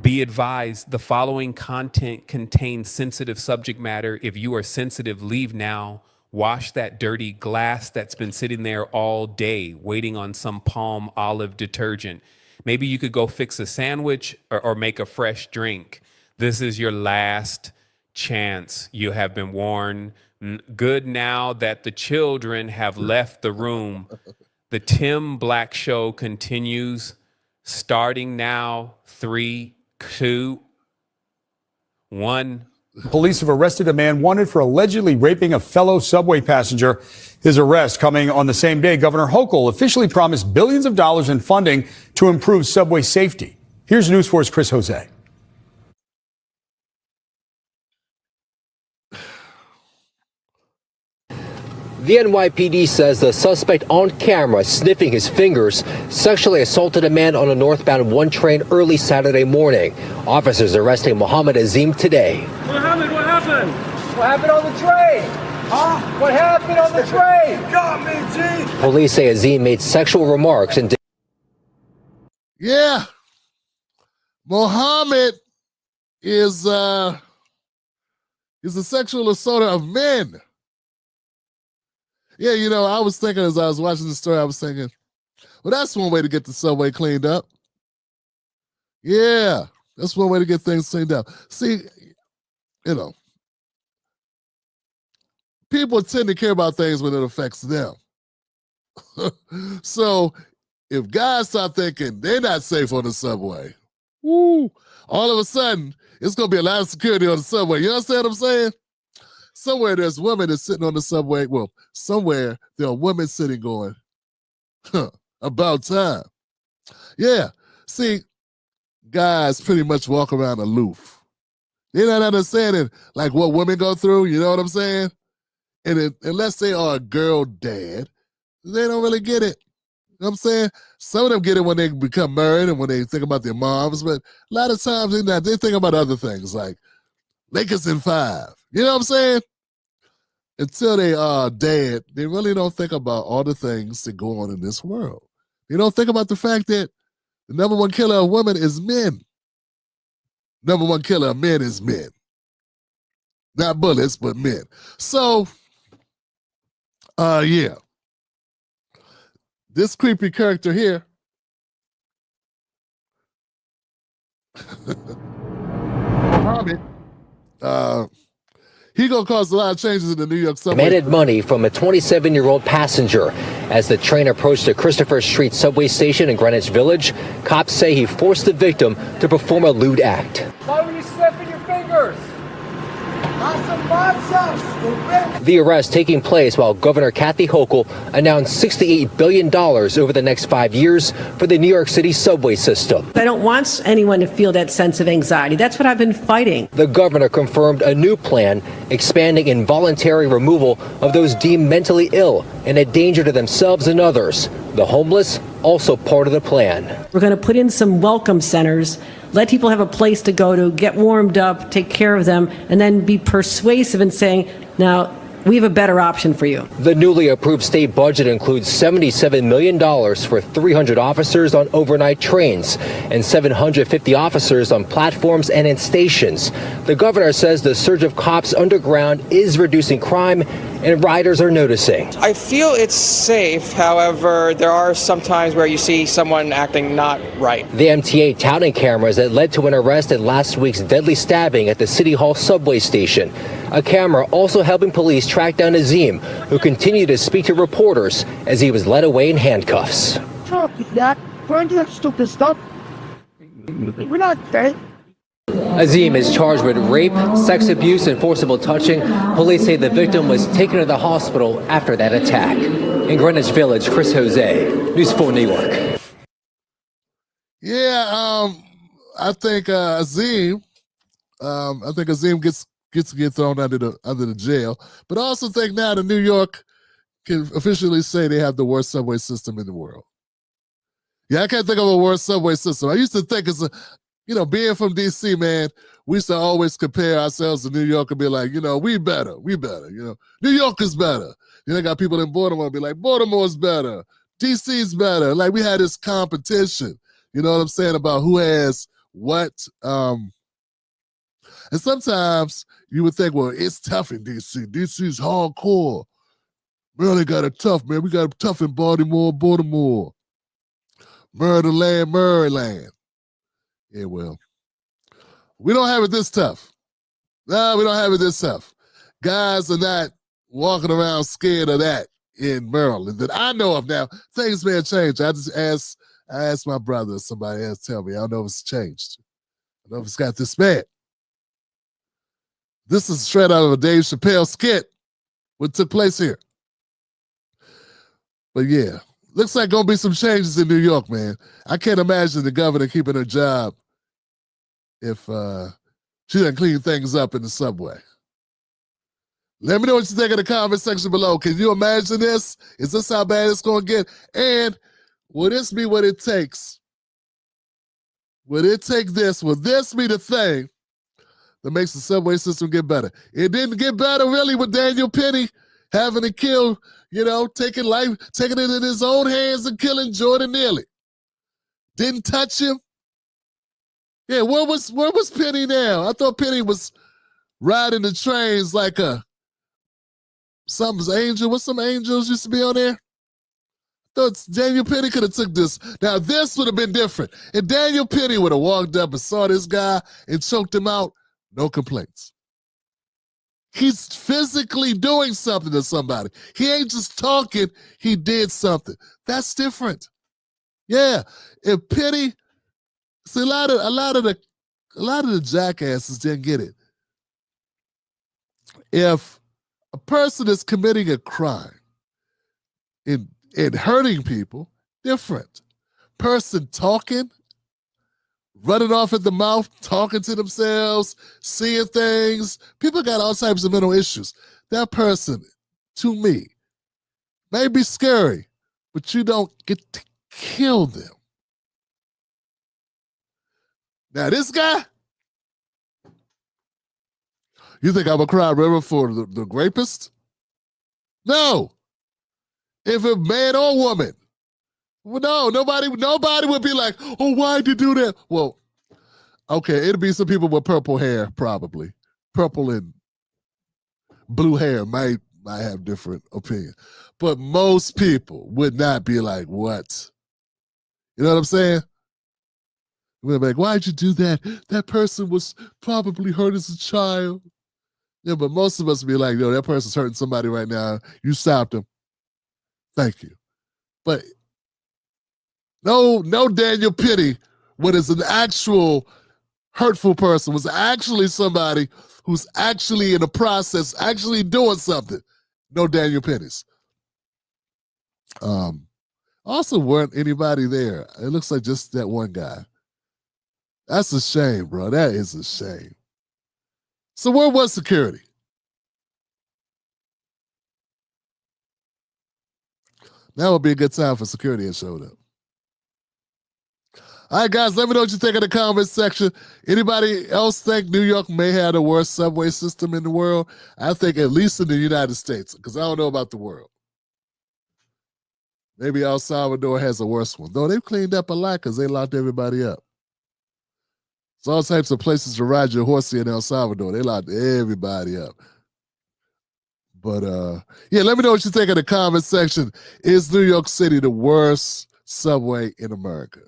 Be advised, the following content contains sensitive subject matter. If you are sensitive, leave now. Wash that dirty glass that's been sitting there all day waiting on some palm olive detergent. Maybe you could go fix a sandwich or make a fresh drink. This is your last chance. You have been warned. Good now that the children have left the room. The Tim Black Show continues starting now. 3, 2, 1. Police have arrested a man wanted for allegedly raping a fellow subway passenger. His arrest coming on the same day Governor Hochul officially promised billions of dollars in funding to improve subway safety. Here's News 4's Chris Jose. The NYPD says the suspect on camera sniffing his fingers sexually assaulted a man on a northbound 1 train early Saturday morning. Officers arresting Mohammed Azim today. Mohammed, what happened? What happened on the train? Huh? What happened on the train? Got me, G. Police say Azim made sexual remarks and Yeah. Mohammed is a sexual assaulter of men. Yeah, you know, I was thinking as I was watching the story, I was thinking, well, that's one way to get the subway cleaned up. Yeah, that's one way to get things cleaned up. See, you know, people tend to care about things when it affects them. So if guys start thinking they're not safe on the subway, woo, all of a sudden, it's going to be a lot of security on the subway. You understand what I'm saying? Somewhere there's women that's sitting on the subway. Well, somewhere there are women sitting going, about time. Yeah. See, guys pretty much walk around aloof. They're not understanding like what women go through. You know what I'm saying? And unless they are a girl dad, they don't really get it. You know what I'm saying? Some of them get it when they become married and when they think about their moms, but a lot of times they're not. They think about other things like Lakers in 5. You know what I'm saying? Until they are dead, they really don't think about all the things that go on in this world. They don't think about the fact that the number one killer of women is men. Number one killer of men is men. Not bullets, but men. So, yeah. This creepy character here, Mohammed, he gonna cause a lot of changes in the New York subway. demanded money from a 27-year-old passenger. As the train approached the Christopher Street subway station in Greenwich Village, cops say he forced the victim to perform a lewd act. Why were you sniffing your fingers? The arrest taking place while Governor Kathy Hochul announced $68 billion over the next 5 years for the New York City subway system. I don't want anyone to feel that sense of anxiety. That's what I've been fighting. The governor confirmed a new plan expanding involuntary removal of those deemed mentally ill and a danger to themselves and others. The homeless, also part of the plan. We're going to put in some welcome centers, let people have a place to go to, get warmed up, take care of them, and then be persuasive in saying, now, we have a better option for you. The newly approved state budget includes $77 million for 300 officers on overnight trains and 750 officers on platforms and in stations. The governor says the surge of cops underground is reducing crime and riders are noticing. I feel it's safe. However, there are some times where you see someone acting not right. The MTA touting cameras that led to an arrest in last week's deadly stabbing at the City Hall subway station. A camera also helping police track down Azim, who continued to speak to reporters as he was led away in handcuffs. We're not dead. Azim is charged with rape, sex abuse, and forcible touching. Police say the victim was taken to the hospital after that attack. In Greenwich Village, Chris Jose, News 4 New York. Yeah, I think Azim gets to get thrown under the jail. But I also think now that New York can officially say they have the worst subway system in the world. Yeah, I can't think of a worse subway system. I used to think being from DC, man, we used to always compare ourselves to New York and be like, we better, New York is better. I got people in Baltimore be like, Baltimore's better, DC's better. Like we had this competition, you know what I'm saying, about who has what. And sometimes you would think, well, it's tough in DC. DC's hardcore. Really got it tough, man. We got it tough in Baltimore. Maryland. Yeah, well, we don't have it this tough. No, we don't have it this tough. Guys are not walking around scared of that in Maryland that I know of now. Things may have changed. I asked my brother, somebody else tell me. I don't know if it's changed. I don't know if it's got this bad. This is straight out of a Dave Chappelle skit, what took place here. But yeah, looks like gonna be some changes in New York, man. I can't imagine the governor keeping her job if she doesn't clean things up in the subway. Let me know what you think in the comment section below. Can you imagine this? Is this how bad it's going to get? And will this be what it takes? Will it take this? Will this be the thing that makes the subway system get better? It didn't get better really with Daniel Penny having to kill, taking it in his own hands and killing Jordan Neely. Didn't touch him. Yeah, where was Penny now? I thought Penny was riding the trains like something's angel. What some angels used to be on there? I thought Daniel Penny could have took this. Now this would have been different. And Daniel Penny would have walked up and saw this guy and choked him out. No complaints. He's physically doing something to somebody. He ain't just talking, he did something. That's different. Yeah. If Penny, see, a lot of the jackasses didn't get it. If a person is committing a crime and hurting people, different. Person talking, running off at the mouth, talking to themselves, seeing things. People got all types of mental issues. That person, to me, may be scary, but you don't get to kill them. Now, this guy, you think I'm a cry river for the rapist? No. If a man or woman, well, no, nobody would be like, oh, why'd you do that? Well, okay, it'd be some people with purple hair, probably. Purple and blue hair might have different opinion. But most people would not be like, what? You know what I'm saying? We're like, why'd you do that? That person was probably hurt as a child. Yeah, but most of us would be like, yo, that person's hurting somebody right now. You stopped him. Thank you. But no Daniel Penny, what is an actual hurtful person, was actually somebody who's actually in the process, actually doing something. No Daniel Pennies. Also weren't anybody there. It looks like just that one guy. That's a shame, bro. That is a shame. So where was security? Now would be a good time for security to show up. All right, guys, let me know what you think in the comments section. Anybody else think New York may have the worst subway system in the world? I think at least in the United States, because I don't know about the world. Maybe El Salvador has a worse one. Though they've cleaned up a lot because they locked everybody up. There's all types of places to ride your horsey in El Salvador. They locked everybody up. But, yeah, let me know what you think in the comment section. Is New York City the worst subway in America?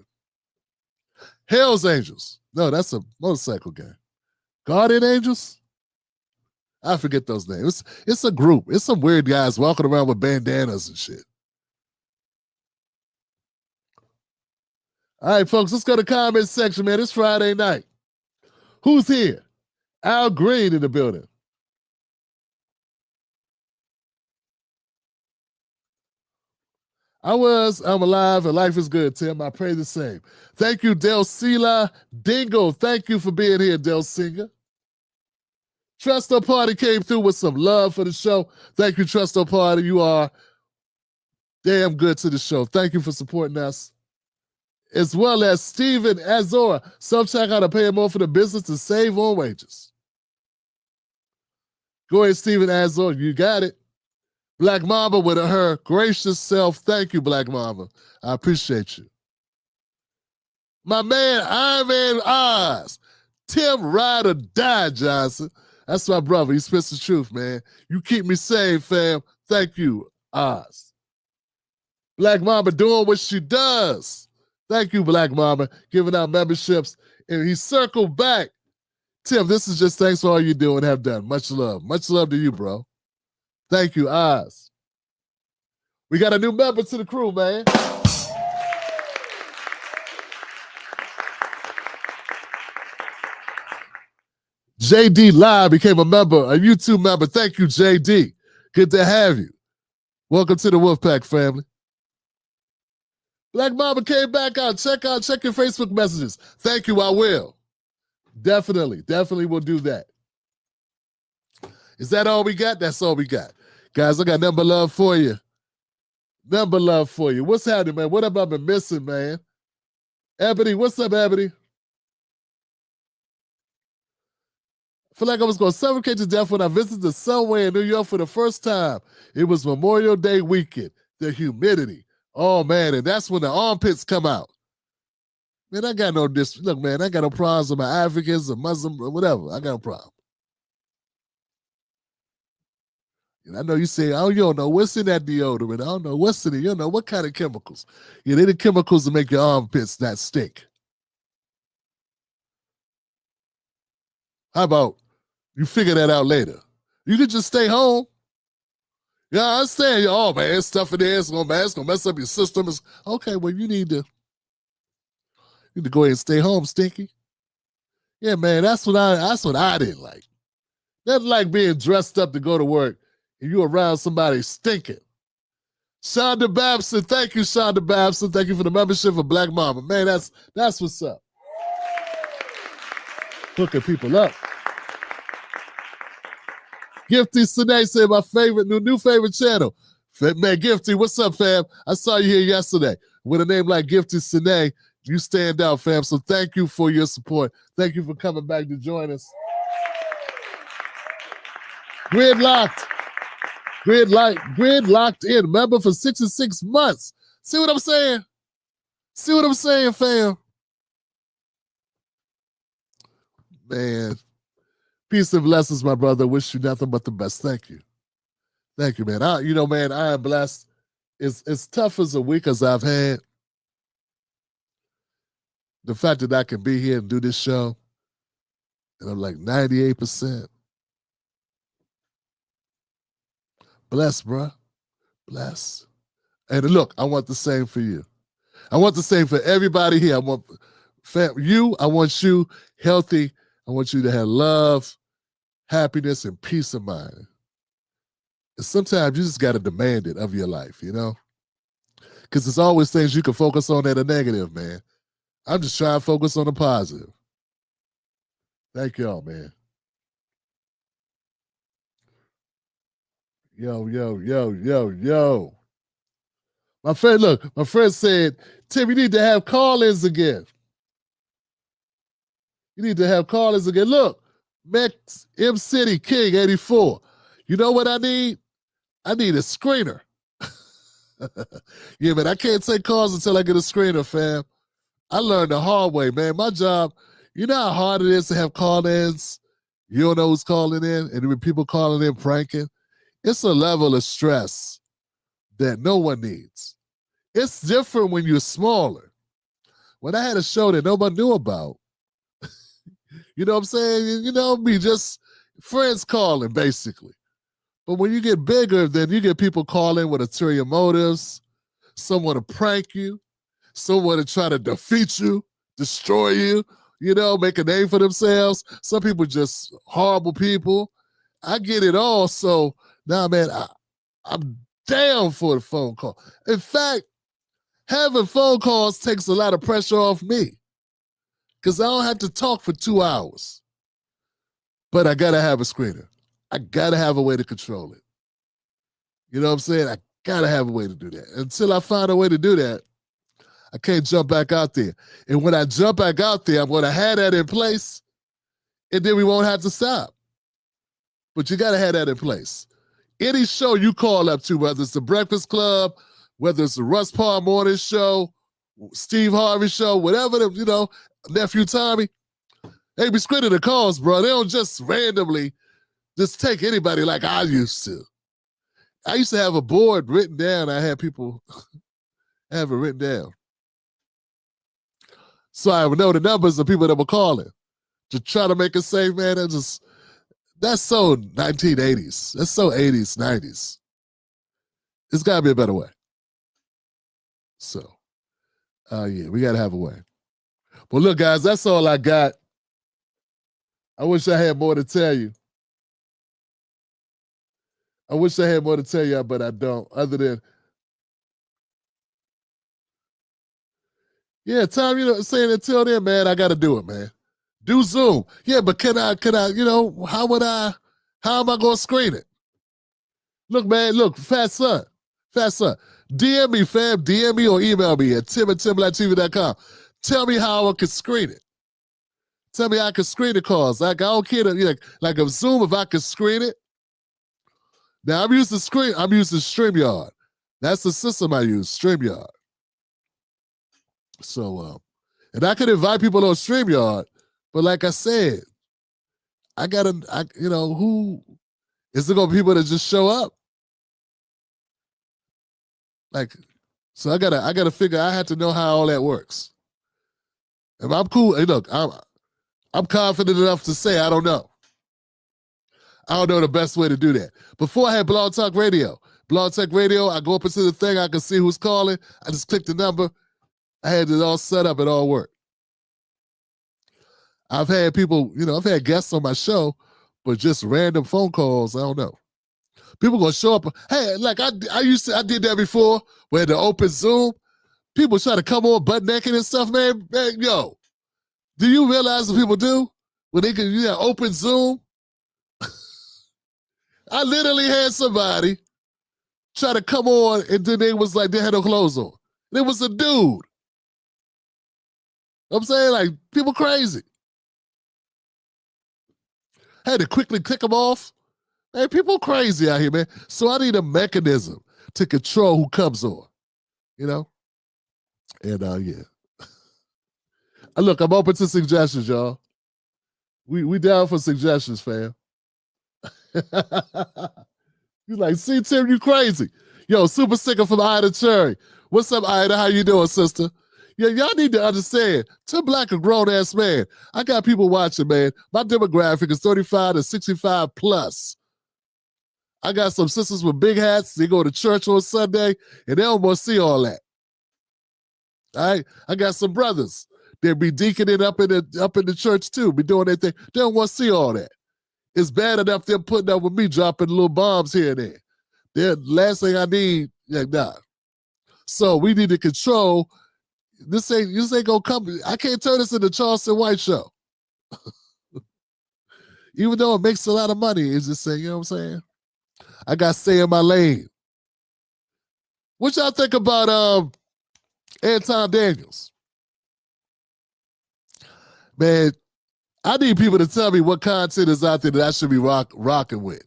Hell's Angels. No, that's a motorcycle gang. Guardian Angels? I forget those names. It's a group. It's some weird guys walking around with bandanas and shit. All right, folks, let's go to the comment section, man. It's Friday night. Who's here? Al Green in the building. I'm alive, and life is good, Tim. I pray the same. Thank you, Del Sila Dingo. Thank you for being here, Del Singer. Trusto Party came through with some love for the show. Thank you, Trusto Party. You are damn good to the show. Thank you for supporting us. As well as Steven Azora. Some check out to pay more for the business to save on wages. Go ahead, Steven Azora. You got it. Black Mamba with her gracious self. Thank you, Black Mamba. I appreciate you. My man, Iron Man Oz. Tim Ride or Die Johnson. That's my brother. He spits the truth, man. You keep me safe, fam. Thank you, Oz. Black Mamba doing what she does. Thank you, Black Mamba, giving out memberships. And he circled back. Tim, this is just thanks for all you do and have done. Much love. Much love to you, bro. Thank you, Oz. We got a new member to the crew, man. JD Live became a member, a YouTube member. Thank you, JD. Good to have you. Welcome to the Wolfpack family. Black Mama came back out. Check your Facebook messages. Thank you, I will. Definitely will do that. Is that all we got? That's all we got. Guys, I got nothing but love for you. Nothing but love for you. What's happening, man? What have I been missing, man? Ebony, what's up, Ebony? I feel like I was going to suffocate to death when I visited the subway in New York for the first time. It was Memorial Day weekend. The humidity. Oh, man, and that's when the armpits come out. Man, I got no look, man, I got no problems with my Africans or Muslim or whatever. I got no problem. And I know you say, oh, you don't know what's in that deodorant. I don't know what's in it. You don't know what kind of chemicals. Yeah, they're the chemicals that make your armpits not stink. How about you figure that out later? You could just stay home. Yeah, I understand. Oh, man, stuff in there. It's going to mess up your system. Okay, well, you need to go ahead and stay home, Stinky. Yeah, man, that's what I didn't like. That's like being dressed up to go to work and you around somebody stinking. Shonda Babson, thank you, Shonda Babson. Thank you for the membership of Black Mama. Man, that's what's up. Hooking people up. Gifty Sine said my favorite, new favorite channel. Man, Gifty, what's up, fam? I saw you here yesterday. With a name like Gifty Sine, you stand out, fam. So thank you for your support. Thank you for coming back to join us. Gridlocked in, member for 66 months. See what I'm saying? See what I'm saying, fam? Man, peace and blessings, my brother. Wish you nothing but the best. Thank you. Thank you, man. I am blessed. As tough as a week as I've had, the fact that I can be here and do this show, and I'm like 98%. Bless, bro. Bless. And look, I want the same for you. I want the same for everybody here. I want you healthy. I want you to have love, happiness, and peace of mind. And sometimes you just got to demand it of your life, you know? Because there's always things you can focus on that are negative, man. I'm just trying to focus on the positive. Thank y'all, man. Yo. My friend said, Tim, you need to have call-ins again. You need to have call-ins again. Look, Max M City King 84. You know what I need? I need a screener. Yeah, man, I can't take calls until I get a screener, fam. I learned the hard way, man. My job, you know how hard it is to have call-ins? You don't know who's calling in, and when people calling in pranking, it's a level of stress that no one needs. It's different when you're smaller. When I had a show that nobody knew about, you know what I'm saying? You know, me just friends calling, basically. But when you get bigger, then you get people calling with ulterior motives, someone to prank you, someone to try to defeat you, destroy you, you know, make a name for themselves. Some people just horrible people. I get it all. So now, man, I'm down for the phone call. In fact, having phone calls takes a lot of pressure off me because I don't have to talk for 2 hours. But I got to have a screener. I got to have a way to control it. You know what I'm saying? I got to have a way to do that. Until I find a way to do that, I can't jump back out there. And when I jump back out there, I'm going to have that in place, and then we won't have to stop. But you got to have that in place. Any show you call up to, whether it's the Breakfast Club, whether it's the Russ Parr Morning Show, Steve Harvey Show, whatever, you know, Nephew Tommy, they be screening the calls, bro. They don't just randomly just take anybody like I used to. I used to have a board written down. I had people have it written down. So I would know the numbers of people that were calling to try to make it safe, man. That's so 1980s. That's so 80s, 90s. It's got to be a better way. So, yeah, we got to have a way. But look, guys, that's all I got. I wish I had more to tell you. I wish I had more to tell you, but I don't. Other than, yeah, Tom, you know, saying until then, man, I got to do it, man. Do Zoom. Yeah, but can I, you know, how would I How am I going to screen it? Look, man, look, fat son. DM me, fam. DM me or email me at tim@timblackTV.com. Tell me how I can screen it. Tell me I can screen the calls. Like, I don't care like a Zoom if I can screen it. Now, I'm using StreamYard. That's the system I use, StreamYard. So, and I could invite people on StreamYard, but like I said, who is there gonna be people that just show up? Like, so I gotta figure. I have to know how all that works. And I'm cool. Hey, look, I'm confident enough to say I don't know. I don't know the best way to do that. Before I had Blog Talk Radio. Blog Talk Radio, I go up into the thing, I can see who's calling. I just click the number. I had it all set up, it all worked. I've had people, I've had guests on my show, but just random phone calls, I don't know. People gonna show up. Hey, like I did that before, where the open Zoom, people try to come on butt naked and stuff, man. Yo, do you realize what people do when they can open Zoom? I literally had somebody try to come on, and then they was like, they had no clothes on. It was a dude. I'm saying, like, people crazy. I had to quickly click them off. Man, people crazy out here, man. So I need a mechanism to control who comes on, And yeah. Look, I'm open to suggestions, y'all. We down for suggestions, fam. You like, see, Tim, you crazy. Yo, Super Sticker from Ida Cherry. What's up, Ida? How you doing, sister? Yeah, y'all need to understand, Tim Black a grown-ass man. I got people watching, man. My demographic is 35 to 65 plus. I got some sisters with big hats. They go to church on Sunday, and they don't want to see all that. All right? I got some brothers. They be deaconing up in the church, too, be doing their thing. They don't want to see all that. It's bad enough them putting up with me dropping little bombs here and there. The last thing I need, nah. So we need to control. This ain't gonna come. I can't turn this into Charleston White show. Even though it makes a lot of money, it's just saying, you know what I'm saying? I got to stay in my lane. What y'all think about Anton Daniels? Man, I need people to tell me what content is out there that I should be rocking with.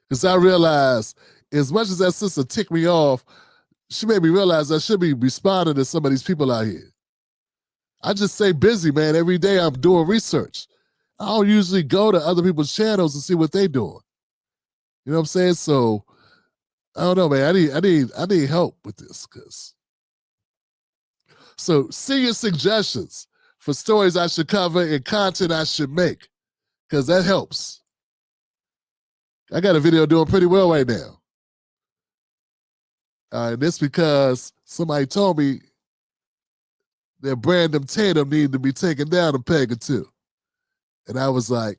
Because I realize, as much as that sister ticked me off, she made me realize I should be responding to some of these people out here. I just stay busy, man. Every day I'm doing research. I don't usually go to other people's channels and see what they're doing. You know what I'm saying? So, I don't know, man. I need help with this. So, see your suggestions for stories I should cover and content I should make, because that helps. I got a video doing pretty well right now. And this because somebody told me that Brandon Tatum needed to be taken down a peg or two. And I was like,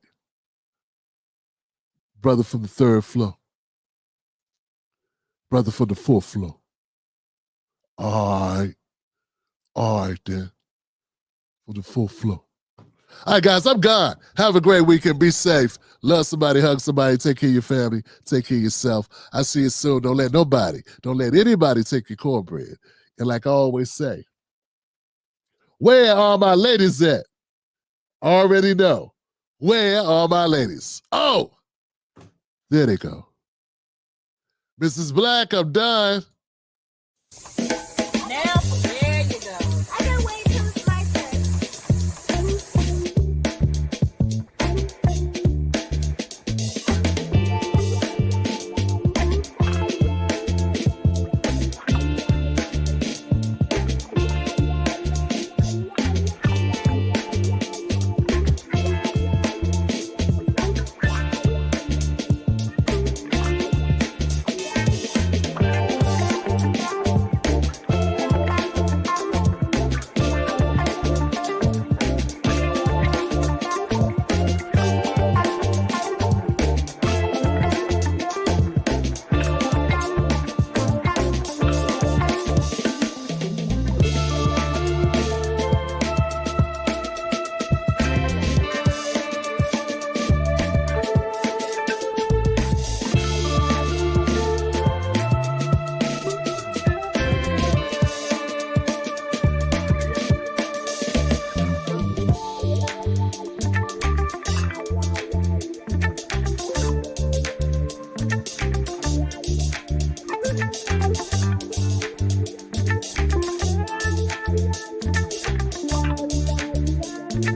brother from the third floor. Brother from the fourth floor. All right then. From the fourth floor. All right, guys, I'm gone. Have a great weekend. Be safe. Love somebody, hug somebody, take care of your family, take care of yourself. I'll see you soon. Don't let anybody take your cornbread. And like I always say, where are my ladies at? Already know. Where are my ladies? Oh, there they go. Mrs. Black, I'm done.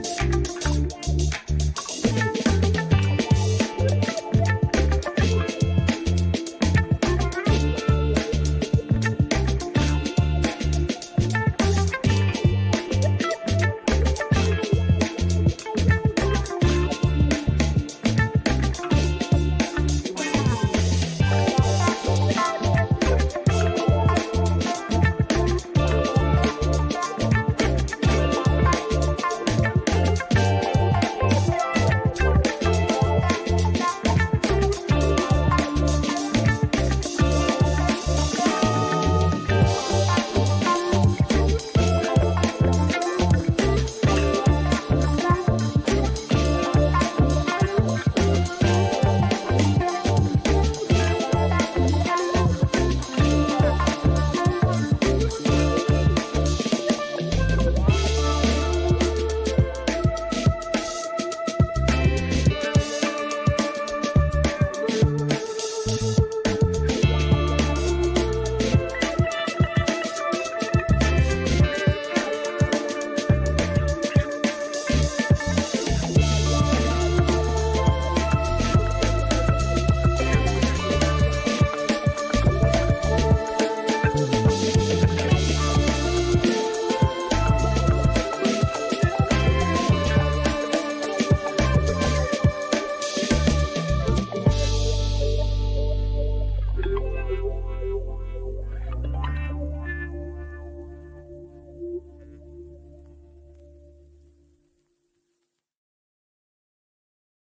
Bye.